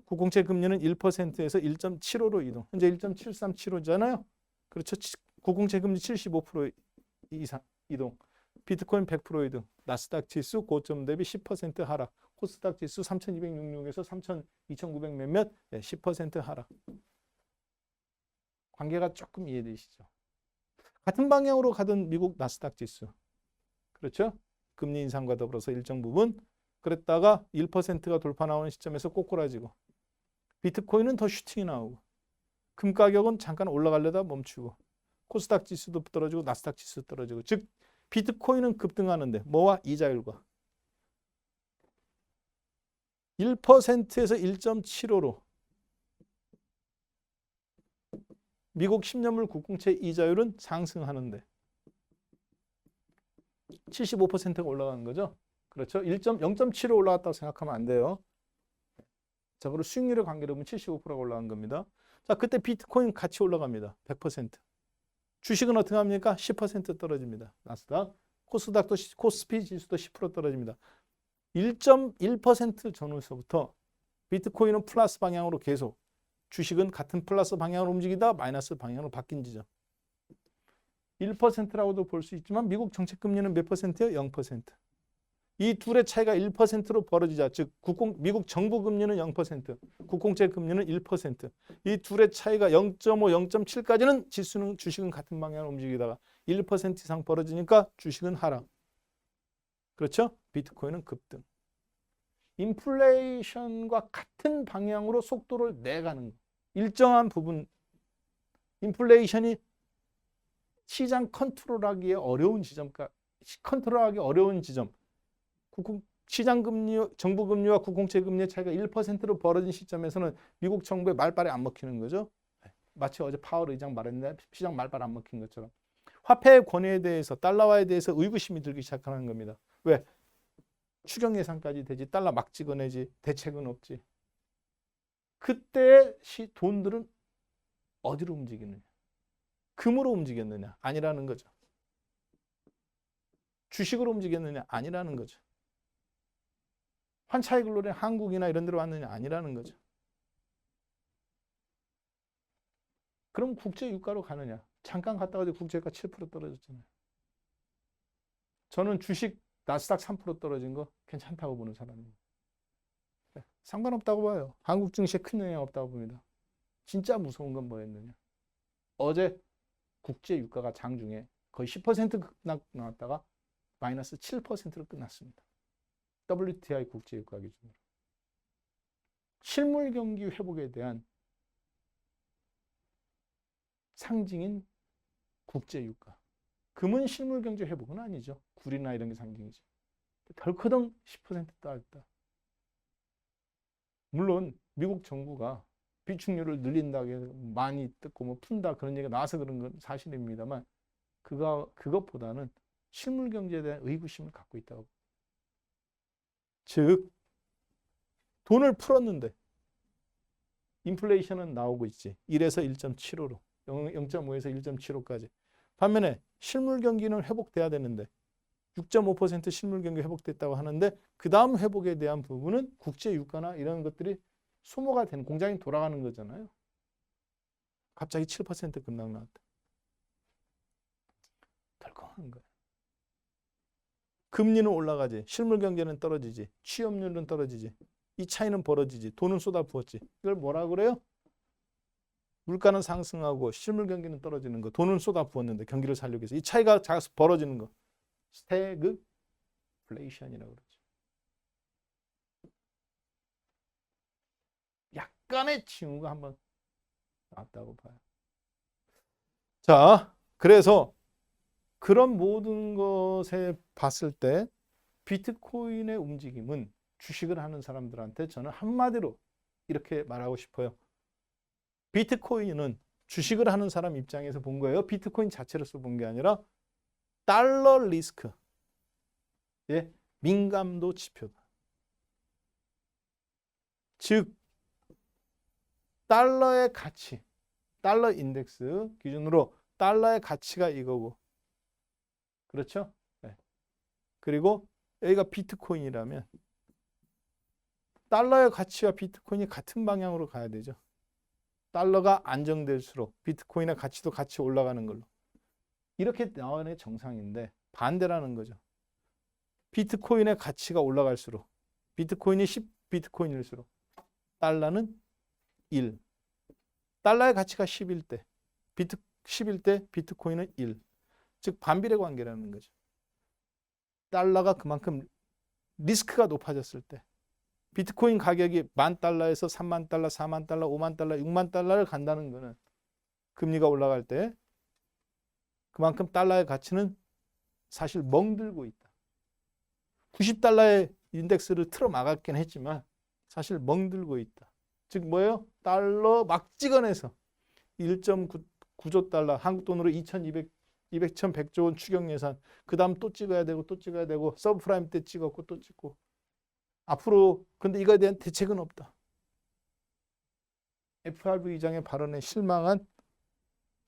국공채 금리는 1%에서 1.75로 이동. 현재 1.7375잖아요. 그렇죠. 국공채 금리 75% 이상 이동. 비트코인 100% 이동. 나스닥 지수 고점 대비 10% 하락. 코스닥 지수 3266에서 2900 몇몇 10% 하락. 관계가 조금 이해되시죠? 같은 방향으로 가던 미국 나스닥 지수. 그렇죠? 금리 인상과 더불어서 일정 부분 그랬다가 1%가 돌파 나오는 시점에서 꼬꾸라지고 비트코인은 더 슈팅이 나오고 금 가격은 잠깐 올라가려다 멈추고 코스닥 지수도 떨어지고 나스닥 지수도 떨어지고 즉 비트코인은 급등하는데 뭐와 이자율과 1%에서 1.75로 미국 10년물 국공채 이자율은 상승하는데 75%가 올라가는 거죠. 그렇죠. 0.7로 올라갔다고 생각하면 안 돼요. 자, 그리고 수익률의 관계로 보면 75%가 올라간 겁니다. 자, 그때 비트코인 같이 올라갑니다. 100%. 주식은 어떻게 합니까? 10% 떨어집니다. 나스닥, 코스닥도 코스피 지수도 10% 떨어집니다. 1.1% 전후에서부터 비트코인은 플러스 방향으로 계속 주식은 같은 플러스 방향으로 움직이다 마이너스 방향으로 바뀐 지점. 1%라고도 볼 수 있지만 미국 정책 금리는 몇 %예요? 0%. 이 둘의 차이가 1%로 벌어지자. 즉 미국 정부 금리는 0%, 국공채 금리는 1%. 이 둘의 차이가 0.5, 0.7까지는 주식은 같은 방향으로 움직이다가 1% 이상 벌어지니까 주식은 하락. 그렇죠? 비트코인은 급등. 인플레이션과 같은 방향으로 속도를 내가는 거. 일정한 부분 인플레이션이 시장 컨트롤하기 어려운 지점, 시장 금리, 정부 금리와 국공채 금리의 차이가 1%로 벌어진 시점에서는 미국 정부의 말빨이 안 먹히는 거죠. 마치 어제 파월 의장 말했는데 시장 말빨 안 먹힌 것처럼. 화폐의 권위에 대해서 달러화에 대해서 의구심이 들기 시작하는 겁니다. 왜? 추경 예산까지 되지 달러 막 찍어내지 대책은 없지. 그때 돈들은 어디로 움직이느냐? 금으로 움직였느냐? 아니라는 거죠. 주식으로 움직였느냐? 아니라는 거죠. 환차익 글로리 한국이나 이런 데로 왔느냐? 아니라는 거죠. 그럼 국제 유가로 가느냐? 잠깐 갔다 와도 국제 유가 7% 떨어졌잖아요. 저는 주식 나스닥 3% 떨어진 거 괜찮다고 보는 사람이에요. 상관없다고 봐요. 한국 증시에 큰 영향 없다고 봅니다. 진짜 무서운 건 뭐였느냐? 어제 국제 유가가 장중에 거의 10% 나왔다가 마이너스 7%로 끝났습니다. WTI 국제 유가 기준으로. 실물 경기 회복에 대한 상징인 국제 유가. 금은 실물 경제 회복은 아니죠. 구리나 이런 게 상징이죠. 덜커덩 10% 따랐다. 물론 미국 정부가 비축률을 늘린다고 많이 뜯고 뭐 푼다 그런 얘기가 나와서 그런 건 사실입니다만 그것보다는 실물 경제에 대한 의구심을 갖고 있다고. 즉 돈을 풀었는데 인플레이션은 나오고 있지. 1에서 1.75로 0.5에서 1.75까지. 반면에 실물 경기는 회복돼야 되는데 6.5% 실물 경기 회복됐다고 하는데 그 다음 회복에 대한 부분은 국제 유가나 이런 것들이 소모가 되는 공장이 돌아가는 거잖아요. 갑자기 7% 급락 나왔다. 덜컹한 거예요. 금리는 올라가지, 실물 경제는 떨어지지, 취업률은 떨어지지, 이 차이는 벌어지지, 돈은 쏟아부었지. 이걸 뭐라 그래요? 물가는 상승하고 실물 경기는 떨어지는 거, 돈은 쏟아부었는데 경기를 살리기 위해서 이 차이가 작아서 벌어지는 거. 스태그플레이션이라고 그러죠. 약간의 징후가 한번 나왔다고 봐요. 자, 그래서 그런 모든 것에 봤을 때 비트코인의 움직임은 주식을 하는 사람들한테 저는 한마디로 이렇게 말하고 싶어요. 비트코인은 주식을 하는 사람 입장에서 본 거예요. 비트코인 자체로서 본 게 아니라 달러 리스크의 민감도 지표다. 즉 달러의 가치, 달러 인덱스 기준으로 달러의 가치가 이거고 그렇죠? 네. 그리고 여기가 비트코인이라면 달러의 가치와 비트코인이 같은 방향으로 가야 되죠. 달러가 안정될수록 비트코인의 가치도 같이 올라가는 걸로. 이렇게 나오는 게 정상인데 반대라는 거죠. 비트코인의 가치가 올라갈수록 비트코인이 10비트코인일수록 달러는 1. 달러의 가치가 10일 때 10일 때 비트코인은 1. 즉 반비례 관계라는 거죠. 달러가 그만큼 리스크가 높아졌을 때 비트코인 가격이 $10,000에서 $30,000, $40,000, $50,000, $60,000를 간다는 거는 금리가 올라갈 때 그만큼 달러의 가치는 사실 멍들고 있다. $90의 인덱스를 틀어 막았긴 했지만 사실 멍들고 있다. 즉 뭐예요? 달러 막 찍어내서 1.9조 달러, 한국 돈으로 2,100조 원 추경 예산, 그 다음 또 찍어야 되고 또 찍어야 되고 서브프라임 때 찍었고 또 찍고 앞으로 근데 이거에 대한 대책은 없다. FRB 의장의 발언에 실망한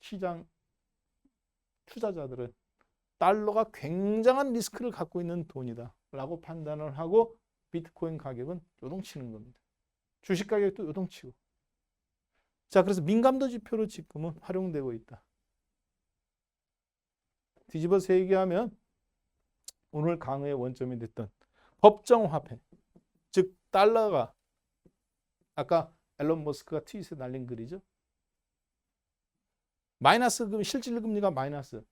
시장 투자자들은 달러가 굉장한 리스크를 갖고 있는 돈이다 라고 판단을 하고 비트코인 가격은 요동치는 겁니다. 주식 가격도 요동치고. 자, 그래서 민감도 지표로 지금은 활용되고 있다. 뒤집어서 얘기하면 오늘 강의의 원점이 됐던 법정화폐, 즉 달러가 아까 앨런 머스크가 트윗에 날린 글이죠. 마이너스 실질 금리가 마이너스,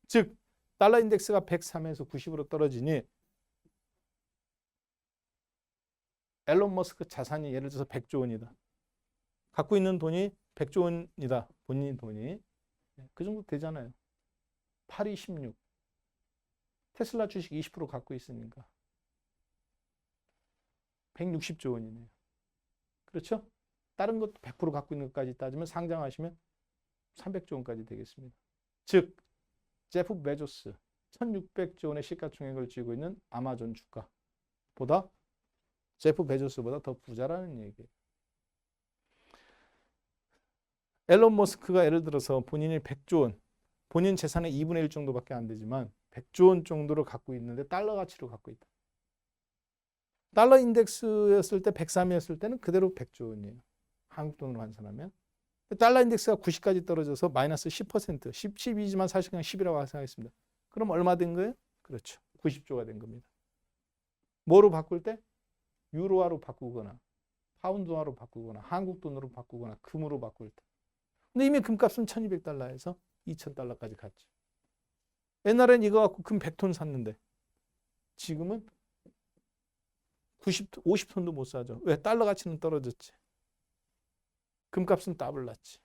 즉 달러 인덱스가 103에서 90으로 떨어지니 앨런 머스크 자산이 예를 들어서 100조 원이다. 갖고 있는 돈이 100조 원이다. 본인 돈이. 그 정도 되잖아요. 8이 16. 테슬라 주식 20% 갖고 있으니까 160조 원이네요. 그렇죠? 다른 것도 100% 갖고 있는 것까지 따지면 상장하시면 300조 원까지 되겠습니다. 즉 제프 베조스 1600조 원의 시가총액을 쥐고 있는 아마존 주가보다 제프 베조스보다 더 부자라는 얘기예요. 앨런 머스크가 예를 들어서 본인이 100조 원, 본인 재산의 2분의 1 정도밖에 안 되지만 100조 원 정도를 갖고 있는데 달러 가치로 갖고 있다. 달러 인덱스였을 때 103이었을 때는 그대로 100조 원이에요. 한국 돈으로 환산하면. 달러 인덱스가 90까지 떨어져서 마이너스 10%, 10이지만 사실 그냥 10이라고 생각했습니다. 그럼 얼마 된 거예요? 그렇죠. 90조가 된 겁니다. 뭐로 바꿀 때? 유로화로 바꾸거나 파운드화로 바꾸거나 한국 돈으로 바꾸거나 금으로 바꿀 때. 근데 이미 금값은 1200달러에서 2000달러까지 갔죠. 옛날엔 이거 갖고 금 100톤 샀는데 지금은 50톤도 못 사죠. 왜? 달러 가치는 떨어졌지. 금값은 더블 났지.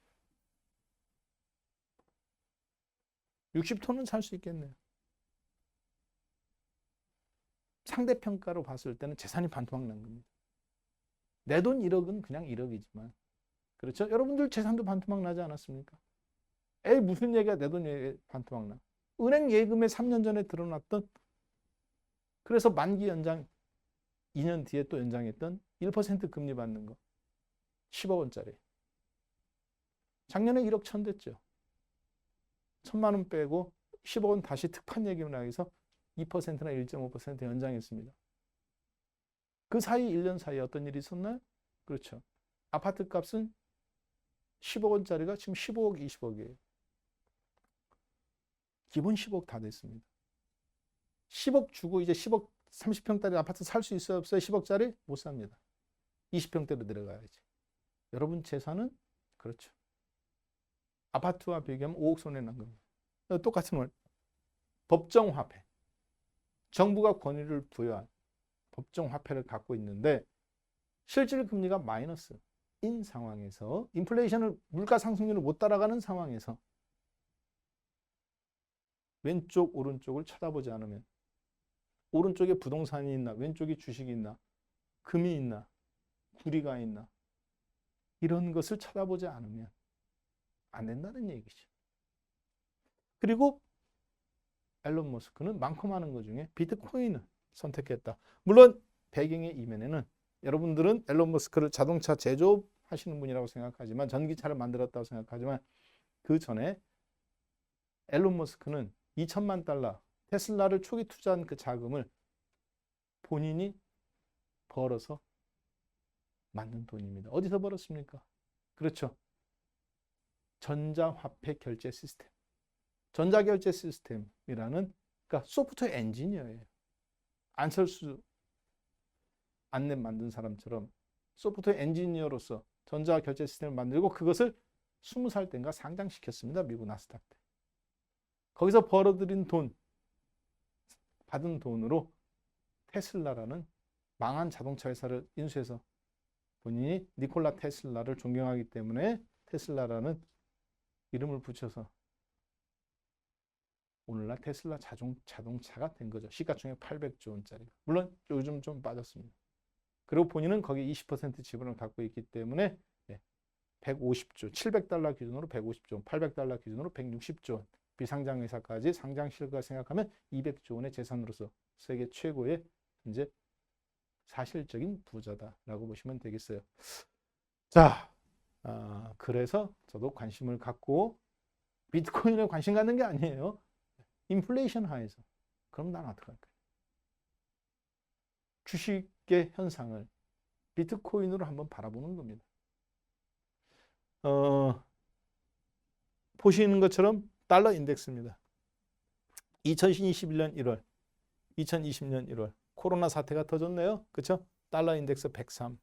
60톤은 살 수 있겠네요. 상대평가로 봤을 때는 재산이 반토막 난 겁니다. 내 돈 1억은 그냥 1억이지만 그렇죠? 여러분들 재산도 반토막 나지 않았습니까? 에이 무슨 얘기야, 내 돈 반토막 나. 은행 예금에 3년 전에 드러났던, 그래서 만기 연장 2년 뒤에 또 연장했던 1% 금리 받는 거 10억 원짜리. 작년에 1억 1천 됐죠. 1,000만 원 빼고 10억 원 다시 특판 예금을 하기위해서 2%나 1.5% 연장했습니다. 그 사이 1년 사이에 어떤 일이 있었나요? 그렇죠. 아파트 값은 10억 원짜리가 지금 15억, 20억이에요. 기본 10억 다 됐습니다. 10억 주고 이제 10억 30평짜리 아파트 살 수 있어요, 없어요? 10억짜리? 못 삽니다. 20평대로 내려가야지. 여러분 재산은 그렇죠. 아파트와 비교하면 5억 손해 난 겁니다. 똑같은 말. 법정화폐. 정부가 권위를 부여한 법정화폐를 갖고 있는데 실질 금리가 마이너스인 상황에서, 인플레이션을, 물가 상승률을 못 따라가는 상황에서 왼쪽 오른쪽을 쳐다보지 않으면, 오른쪽에 부동산이 있나, 왼쪽에 주식이 있나, 금이 있나, 구리가 있나, 이런 것을 쳐다보지 않으면 안 된다는 얘기죠. 그리고 앨런 머스크는 많고 많은 것 중에 비트코인을 선택했다. 물론 배경의 이면에는 여러분들은 앨런 머스크를 자동차 제조하시는 분이라고 생각하지만, 전기차를 만들었다고 생각하지만, 그 전에 앨런 머스크는 2천만 달러 테슬라를 초기 투자한 그 자금을 본인이 벌어서 만든 돈입니다. 어디서 벌었습니까? 그렇죠. 전자화폐 결제 시스템. 전자결제 시스템이라는 그러니까 소프트웨어 엔지니어예요. 안철수 안랩 만든 사람처럼 소프트웨어 엔지니어로서 전자결제 시스템을 만들고 그것을 20살 때인가 상장시켰습니다. 미국 나스닥 때. 거기서 벌어들인 돈, 받은 돈으로 테슬라라는 망한 자동차 회사를 인수해서 본인이 니콜라 테슬라를 존경하기 때문에 테슬라라는 이름을 붙여서 오늘날 테슬라 자동차가 된 거죠. 시가총액 800조 원짜리. 물론 요즘 좀 빠졌습니다. 그리고 본인은 거기 20% 지분을 갖고 있기 때문에 150조, 700달러 기준으로 150조, 800달러 기준으로 160조 원. 비상장 회사까지 상장 실과 생각하면 200조 원의 재산으로서 세계 최고의 이제 사실적인 부자다라고 보시면 되겠어요. 자, 그래서 저도 관심을 갖고 비트코인에 관심 갖는 게 아니에요. 인플레이션 하에서. 그럼 난 어떡할까요? 주식의 현상을 비트코인으로 한번 바라보는 겁니다. 보시는 것처럼 달러 인덱스입니다. 2021년 1월, 2020년 1월 코로나 사태가 터졌네요. 그렇죠? 달러 인덱스 103.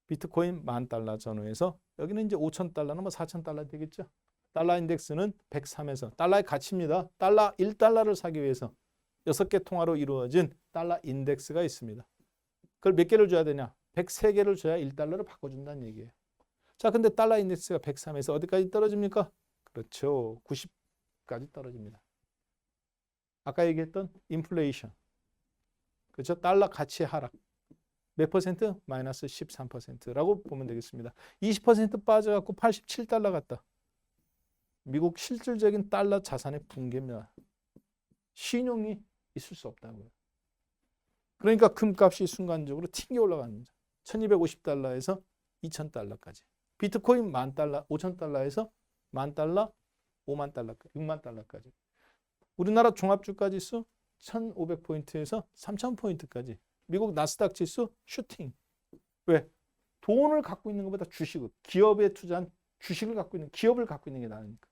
비트코인 10,000달러 전후에서 여기는 이제 5,000달러나 뭐 4,000달러 되겠죠. 달러 인덱스는 103에서 달러의 가치입니다. 달러 1달러를 사기 위해서 6개 통화로 이루어진 달러 인덱스가 있습니다. 그걸 몇 개를 줘야 되냐? 103개를 줘야 1달러를 바꿔준다는 얘기예요. 자, 근데 달러 인덱스가 103에서 어디까지 떨어집니까? 그렇죠. 90까지 떨어집니다. 아까 얘기했던 인플레이션. 그렇죠? 달러 가치 하락. 몇 퍼센트? 마이너스 13%라고 보면 되겠습니다. 20% 빠져갖고 87달러 갔다. 미국 실질적인 달러 자산의 붕괴입니다. 신용이 있을 수 없다고요. 그러니까 금값이 순간적으로 튕겨 올라가는 거죠. 1250달러에서 2000달러까지. 비트코인 10,000달러, 5,000달러에서 10,000달러, 50,000달러까지, 60,000달러까지. 우리나라 종합주가지수 1500포인트에서 3000포인트까지. 미국 나스닥 지수 슈팅. 왜? 돈을 갖고 있는 것보다 주식을, 기업에 투자한 주식을 갖고 있는, 기업을 갖고 있는 게 나으니까.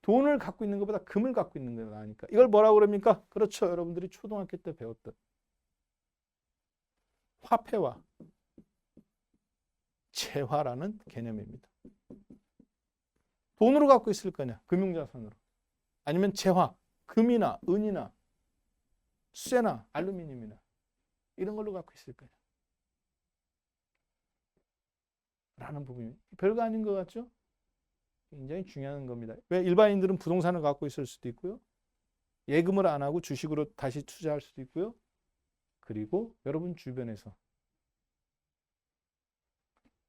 돈을 갖고 있는 것보다 금을 갖고 있는 게 나으니까. 이걸 뭐라고 그럽니까? 그렇죠. 여러분들이 초등학교 때 배웠던 화폐와 재화라는 개념입니다. 돈으로 갖고 있을 거냐? 금융자산으로. 아니면 재화, 금이나 은이나 쇠나 알루미늄이나 이런 걸로 갖고 있을 거냐? 라는 부분이 별거 아닌 것 같죠? 굉장히 중요한 겁니다. 왜? 일반인들은 부동산을 갖고 있을 수도 있고요. 예금을 안 하고 주식으로 다시 투자할 수도 있고요. 그리고 여러분 주변에서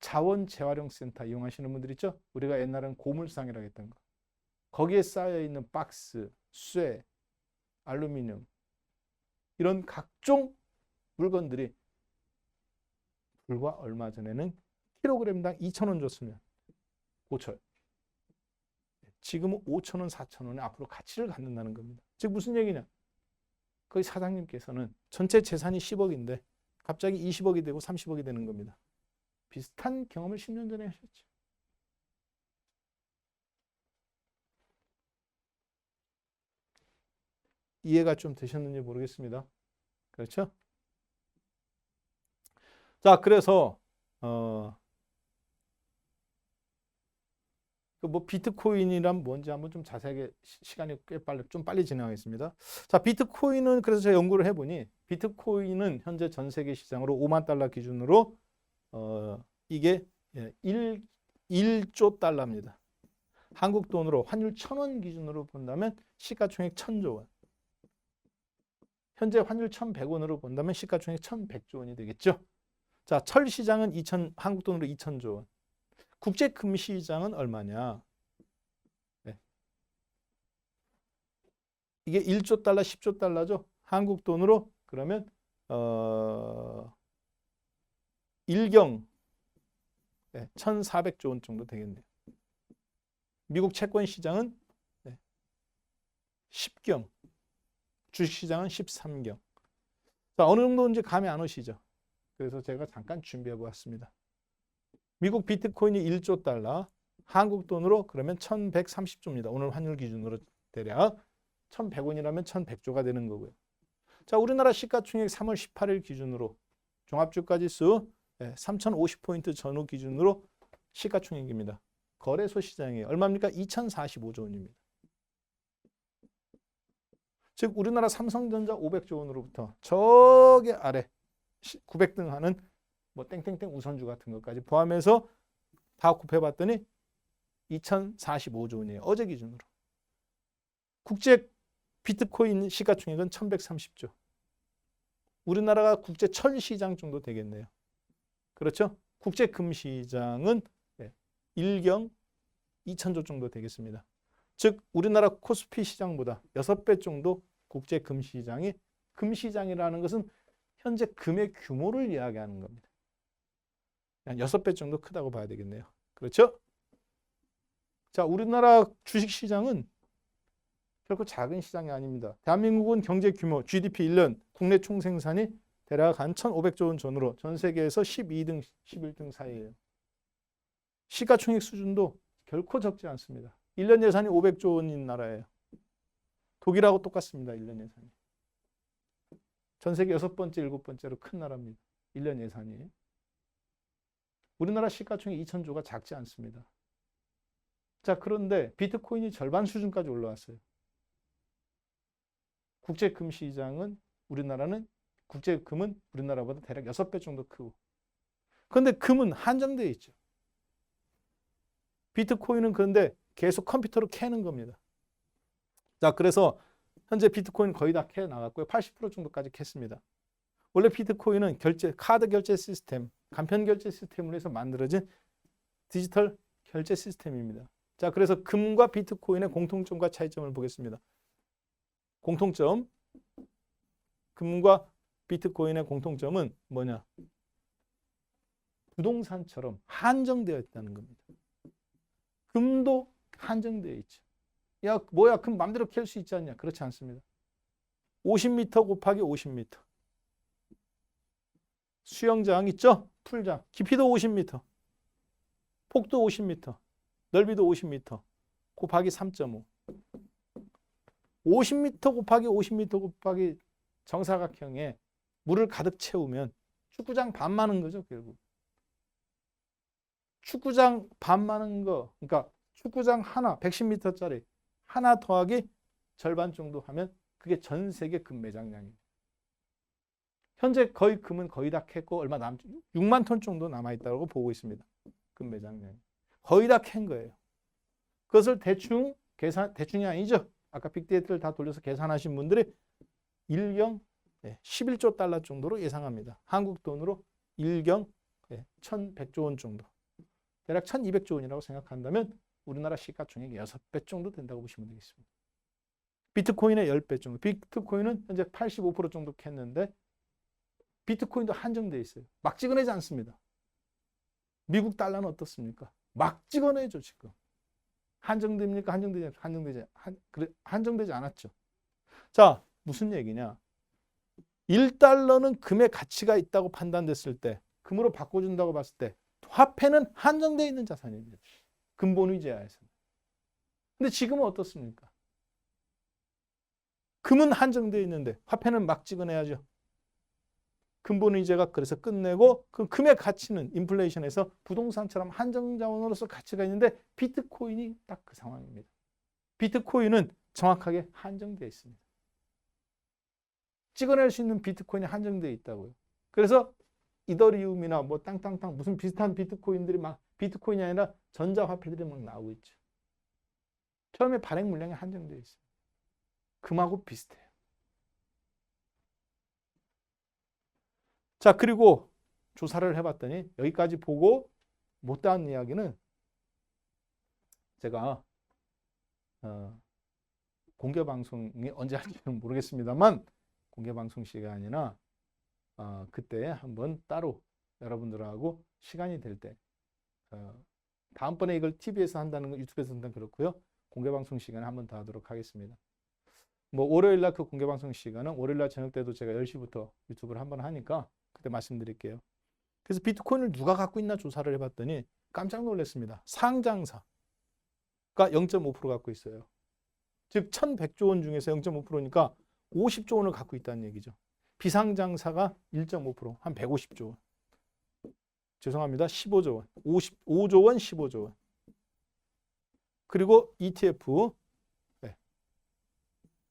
자원 재활용 센터 이용하시는 분들 있죠? 우리가 옛날에는 고물상이라고 했던 거. 거기에 쌓여 있는 박스, 쇠, 알루미늄 이런 각종 물건들이 불과 얼마 전에는 킬로그램당 2,000원 줬으면 고철. 지금은 5,000원, 4,000원에 앞으로 가치를 갖는다는 겁니다. 즉 무슨 얘기냐? 거기 사장님께서는 전체 재산이 10억인데 갑자기 20억이 되고 30억이 되는 겁니다. 비슷한 경험을 10년 전에 하셨죠. 이해가 좀 되셨는지 모르겠습니다. 그렇죠? 자, 그래서 뭐 비트코인이란 뭔지 한번 좀 자세하게 시간이 꽤 빨리 진행하겠습니다. 자, 비트코인은 그래서 제가 연구를 해보니 비트코인은 현재 전 세계 시장으로 5만 달러 기준으로 이게 1조 달러입니다. 한국 돈으로 환율 1,000원 기준으로 본다면 시가총액 1,000조 원. 현재 환율 1,100원으로 본다면 시가총액 1,100조 원이 되겠죠. 자, 철 시장은 한국 돈으로 2,000조 원. 국제 금시 시장은 얼마냐? 네. 이게 1조 달러, 10조 달러죠. 한국 돈으로 그러면 1경 1,400조 원 정도 되겠네요. 미국 채권 시장은 10경 주식시장은 13경. 자, 어느 정도인지 감이 안 오시죠? 그래서 제가 잠깐 준비해 보았습니다. 미국 비트코인이 1조 달러, 한국 돈으로 그러면 1130조입니다. 오늘 환율 기준으로 대략 1100원이라면 1100조가 되는 거고요. 자, 우리나라 시가총액 3월 18일 기준으로 종합주가지수 3050포인트 전후 기준으로 시가총액입니다. 거래소 시장이 얼마입니까? 2045조 원입니다. 즉 우리나라 삼성전자 500조 원으로부터 저기 아래 900등 하는 뭐 땡땡땡 우선주 같은 것까지 포함해서 다 곱해봤더니 2045조 원이에요. 어제 기준으로. 국제 비트코인 시가총액은 1130조. 우리나라가 국제 철시장 정도 되겠네요. 그렇죠? 국제 금시장은 1경 2000조 정도 되겠습니다. 즉 우리나라 코스피 시장보다 6배 정도 국제 금시장이, 금시장이라는 것은 현재 금의 규모를 이야기하는 겁니다. 한 6배 정도 크다고 봐야 되겠네요. 그렇죠? 자, 우리나라 주식시장은 결코 작은 시장이 아닙니다. 대한민국은 경제 규모, GDP 1년 국내 총생산이 대략 한 1,500조 원 전후로 전 세계에서 12등, 11등 사이에요. 시가총액 수준도 결코 적지 않습니다. 1년 예산이 500조 원인 나라예요. 독일하고 똑같습니다. 1년 예산이. 전 세계 6번째, 7번째로 큰 나라입니다. 1년 예산이. 우리나라 시가총액 2,000조가 작지 않습니다. 자, 그런데 비트코인이 절반 수준까지 올라왔어요. 국제금 시장은 국제금은 우리나라보다 대략 6배 정도 크고. 그런데 금은 한정되어 있죠. 비트코인은 그런데 계속 컴퓨터로 캐는 겁니다. 자, 그래서 현재 비트코인 거의 다 캐 나갔고요. 80% 정도까지 캤습니다. 원래 비트코인은 카드 결제 시스템, 간편 결제 시스템으로 해서 만들어진 디지털 결제 시스템입니다. 자, 그래서 금과 비트코인의 공통점과 차이점을 보겠습니다. 공통점, 금과 비트코인의 공통점은 뭐냐? 부동산처럼 한정되어 있다는 겁니다. 금도 한정되어 있죠. 야, 뭐야, 금 맘대로 캘 수 있지 않냐? 그렇지 않습니다. 50m 곱하기 50m. 수영장 있죠? 풀장. 깊이도 50m. 폭도 50m. 넓이도 50m. 곱하기 3.5. 50m 곱하기 50m 곱하기 정사각형에 물을 가득 채우면 축구장 반 많은 거죠, 결국. 축구장 반 많은 거, 그러니까 축구장 하나, 110m짜리 하나 더하기 절반 정도 하면 그게 전 세계 금 매장량입니다. 현재 거의 금은 거의 다 캤고 얼마 6만 톤 정도 남아있다고 보고 있습니다. 금 매장량이. 거의 다 캔 거예요. 그것을 대충이 아니죠. 아까 빅데이터를 다 돌려서 계산하신 분들이 1경 11조 달러 정도로 예상합니다. 한국 돈으로 1경 1,100조 원 정도. 대략 1,200조 원이라고 생각한다면 우리나라 시가총액이 6배 정도 된다고 보시면 되겠습니다. 비트코인의 10배 정도. 비트코인은 현재 85% 정도 캤는데 비트코인도 한정되어 있어요. 막 찍어내지 않습니다. 미국 달러는 어떻습니까? 막 찍어내죠, 지금. 한정됩니까? 한정되지 않았죠. 자, 무슨 얘기냐? 1달러는 금의 가치가 있다고 판단됐을 때, 금으로 바꿔준다고 봤을 때 화폐는 한정되어 있는 자산입니다. 근본위제하에서. 근데 지금은 어떻습니까? 금은 한정되어 있는데 화폐는 막 찍어내야죠. 근본위제가 그래서 끝내고 그 금의 가치는 인플레이션에서 부동산처럼 한정자원으로서 가치가 있는데 비트코인이 딱 그 상황입니다. 비트코인은 정확하게 한정되어 있습니다. 찍어낼 수 있는 비트코인이 한정되어 있다고요. 그래서 이더리움이나 뭐 땅땅땅 무슨 비슷한 비트코인들이 막 비트코인이 아니라 전자화폐들이 막 나오고 있죠. 처음에 발행 물량이 한정되어 있어요. 금하고 비슷해요. 자, 그리고 조사를 해봤더니 여기까지 보고 못다한 이야기는 제가 공개방송이 언제 할지는 모르겠습니다만 공개방송 시간이나 그때 한번 따로 여러분들하고 시간이 될 때 다음번에 이걸 TV에서 한다는 거 유튜브에서 한다는 건 그렇고요. 공개방송 시간에 한번 더 하도록 하겠습니다. 뭐 월요일 날 그 공개 방송 시간은 월요일 날 저녁 때도 제가 10시부터 유튜브를 한번 하니까 그때 말씀드릴게요. 그래서 비트코인을 누가 갖고 있나 조사를 해봤더니 깜짝 놀랐습니다. 상장사가 0.5% 갖고 있어요. 즉 1100조 원 중에서 0.5%니까 50조 원을 갖고 있다는 얘기죠. 비상장사가 1.5%, 한 150조 원. 죄송합니다. 15조 원. 55조 원, 15조 원. 그리고 ETF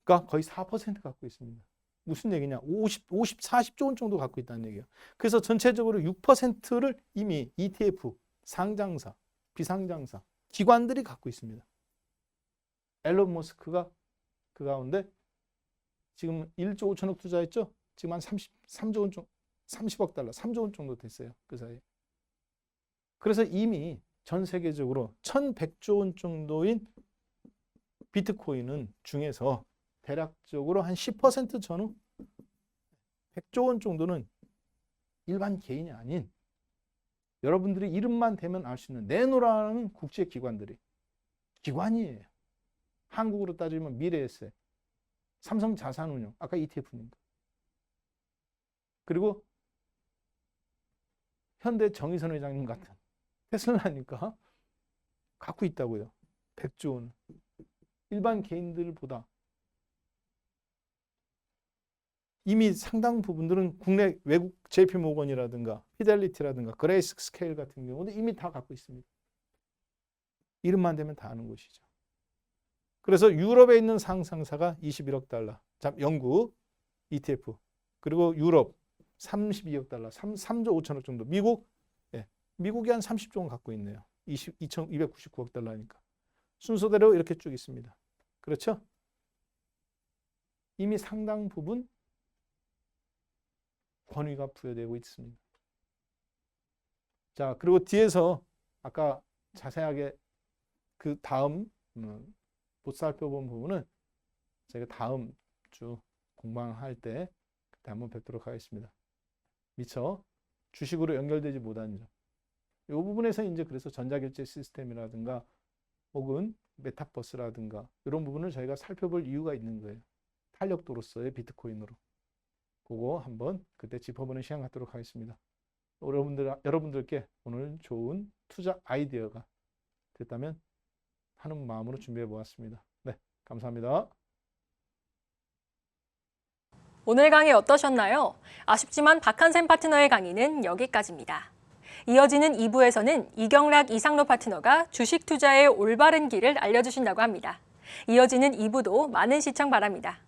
가 거의 4% 갖고 있습니다. 무슨 얘기냐? 40조 원 정도 갖고 있다는 얘기예요. 그래서 전체적으로 6%를 이미 ETF, 상장사, 비상장사, 기관들이 갖고 있습니다. 앨런 머스크가 그 가운데 지금 1조 5천억 투자했죠? 지금 한 33조 원 정도, 30억 달러, 3조 원 정도 됐어요. 그 사이에. 그래서 이미 전 세계적으로 1100조 원 정도인 비트코인은 중에서 대략적으로 한 10% 전후 100조 원 정도는 일반 개인이 아닌 여러분들이 이름만 대면 알 수 있는 네노라는 국제기관들이 기관이에요. 한국으로 따지면 미래에셋, 삼성자산운용, 아까 ETF입니다. 그리고 현대 정의선 회장님 같은 테슬라니까 갖고 있다고요. 100조 원. 일반 개인들보다 이미 상당 부분들은 국내 외국 JP모건이라든가 피델리티라든가 그레이스 스케일 같은 경우는 이미 다 갖고 있습니다. 이름만 대면 다 아는 곳이죠. 그래서 유럽에 있는 상장사가 21억 달러, 영국 ETF, 그리고 유럽 32억 달러, 3조 5천억 정도, 미국이 한 30조 원 갖고 있네요. 299억 달러니까. 순서대로 이렇게 쭉 있습니다. 그렇죠? 이미 상당 부분 권위가 부여되고 있습니다. 자, 그리고 뒤에서 아까 자세하게 그 다음 못 살펴본 부분은 제가 다음 주 공방할 때 그때 한번 뵙도록 하겠습니다. 미처 주식으로 연결되지 못한 점. 이 부분에서 이제 그래서 전자결제 시스템이라든가 혹은 메타버스라든가 이런 부분을 저희가 살펴볼 이유가 있는 거예요. 탄력도로서의 비트코인으로. 그거 한번 그때 짚어보는 시간 갖도록 하겠습니다. 여러분들께 오늘 좋은 투자 아이디어가 됐다면 하는 마음으로 준비해 보았습니다. 네, 감사합니다. 오늘 강의 어떠셨나요? 아쉽지만 박한샘 파트너의 강의는 여기까지입니다. 이어지는 2부에서는 이경락 이상로 파트너가 주식 투자의 올바른 길을 알려주신다고 합니다. 이어지는 2부도 많은 시청 바랍니다.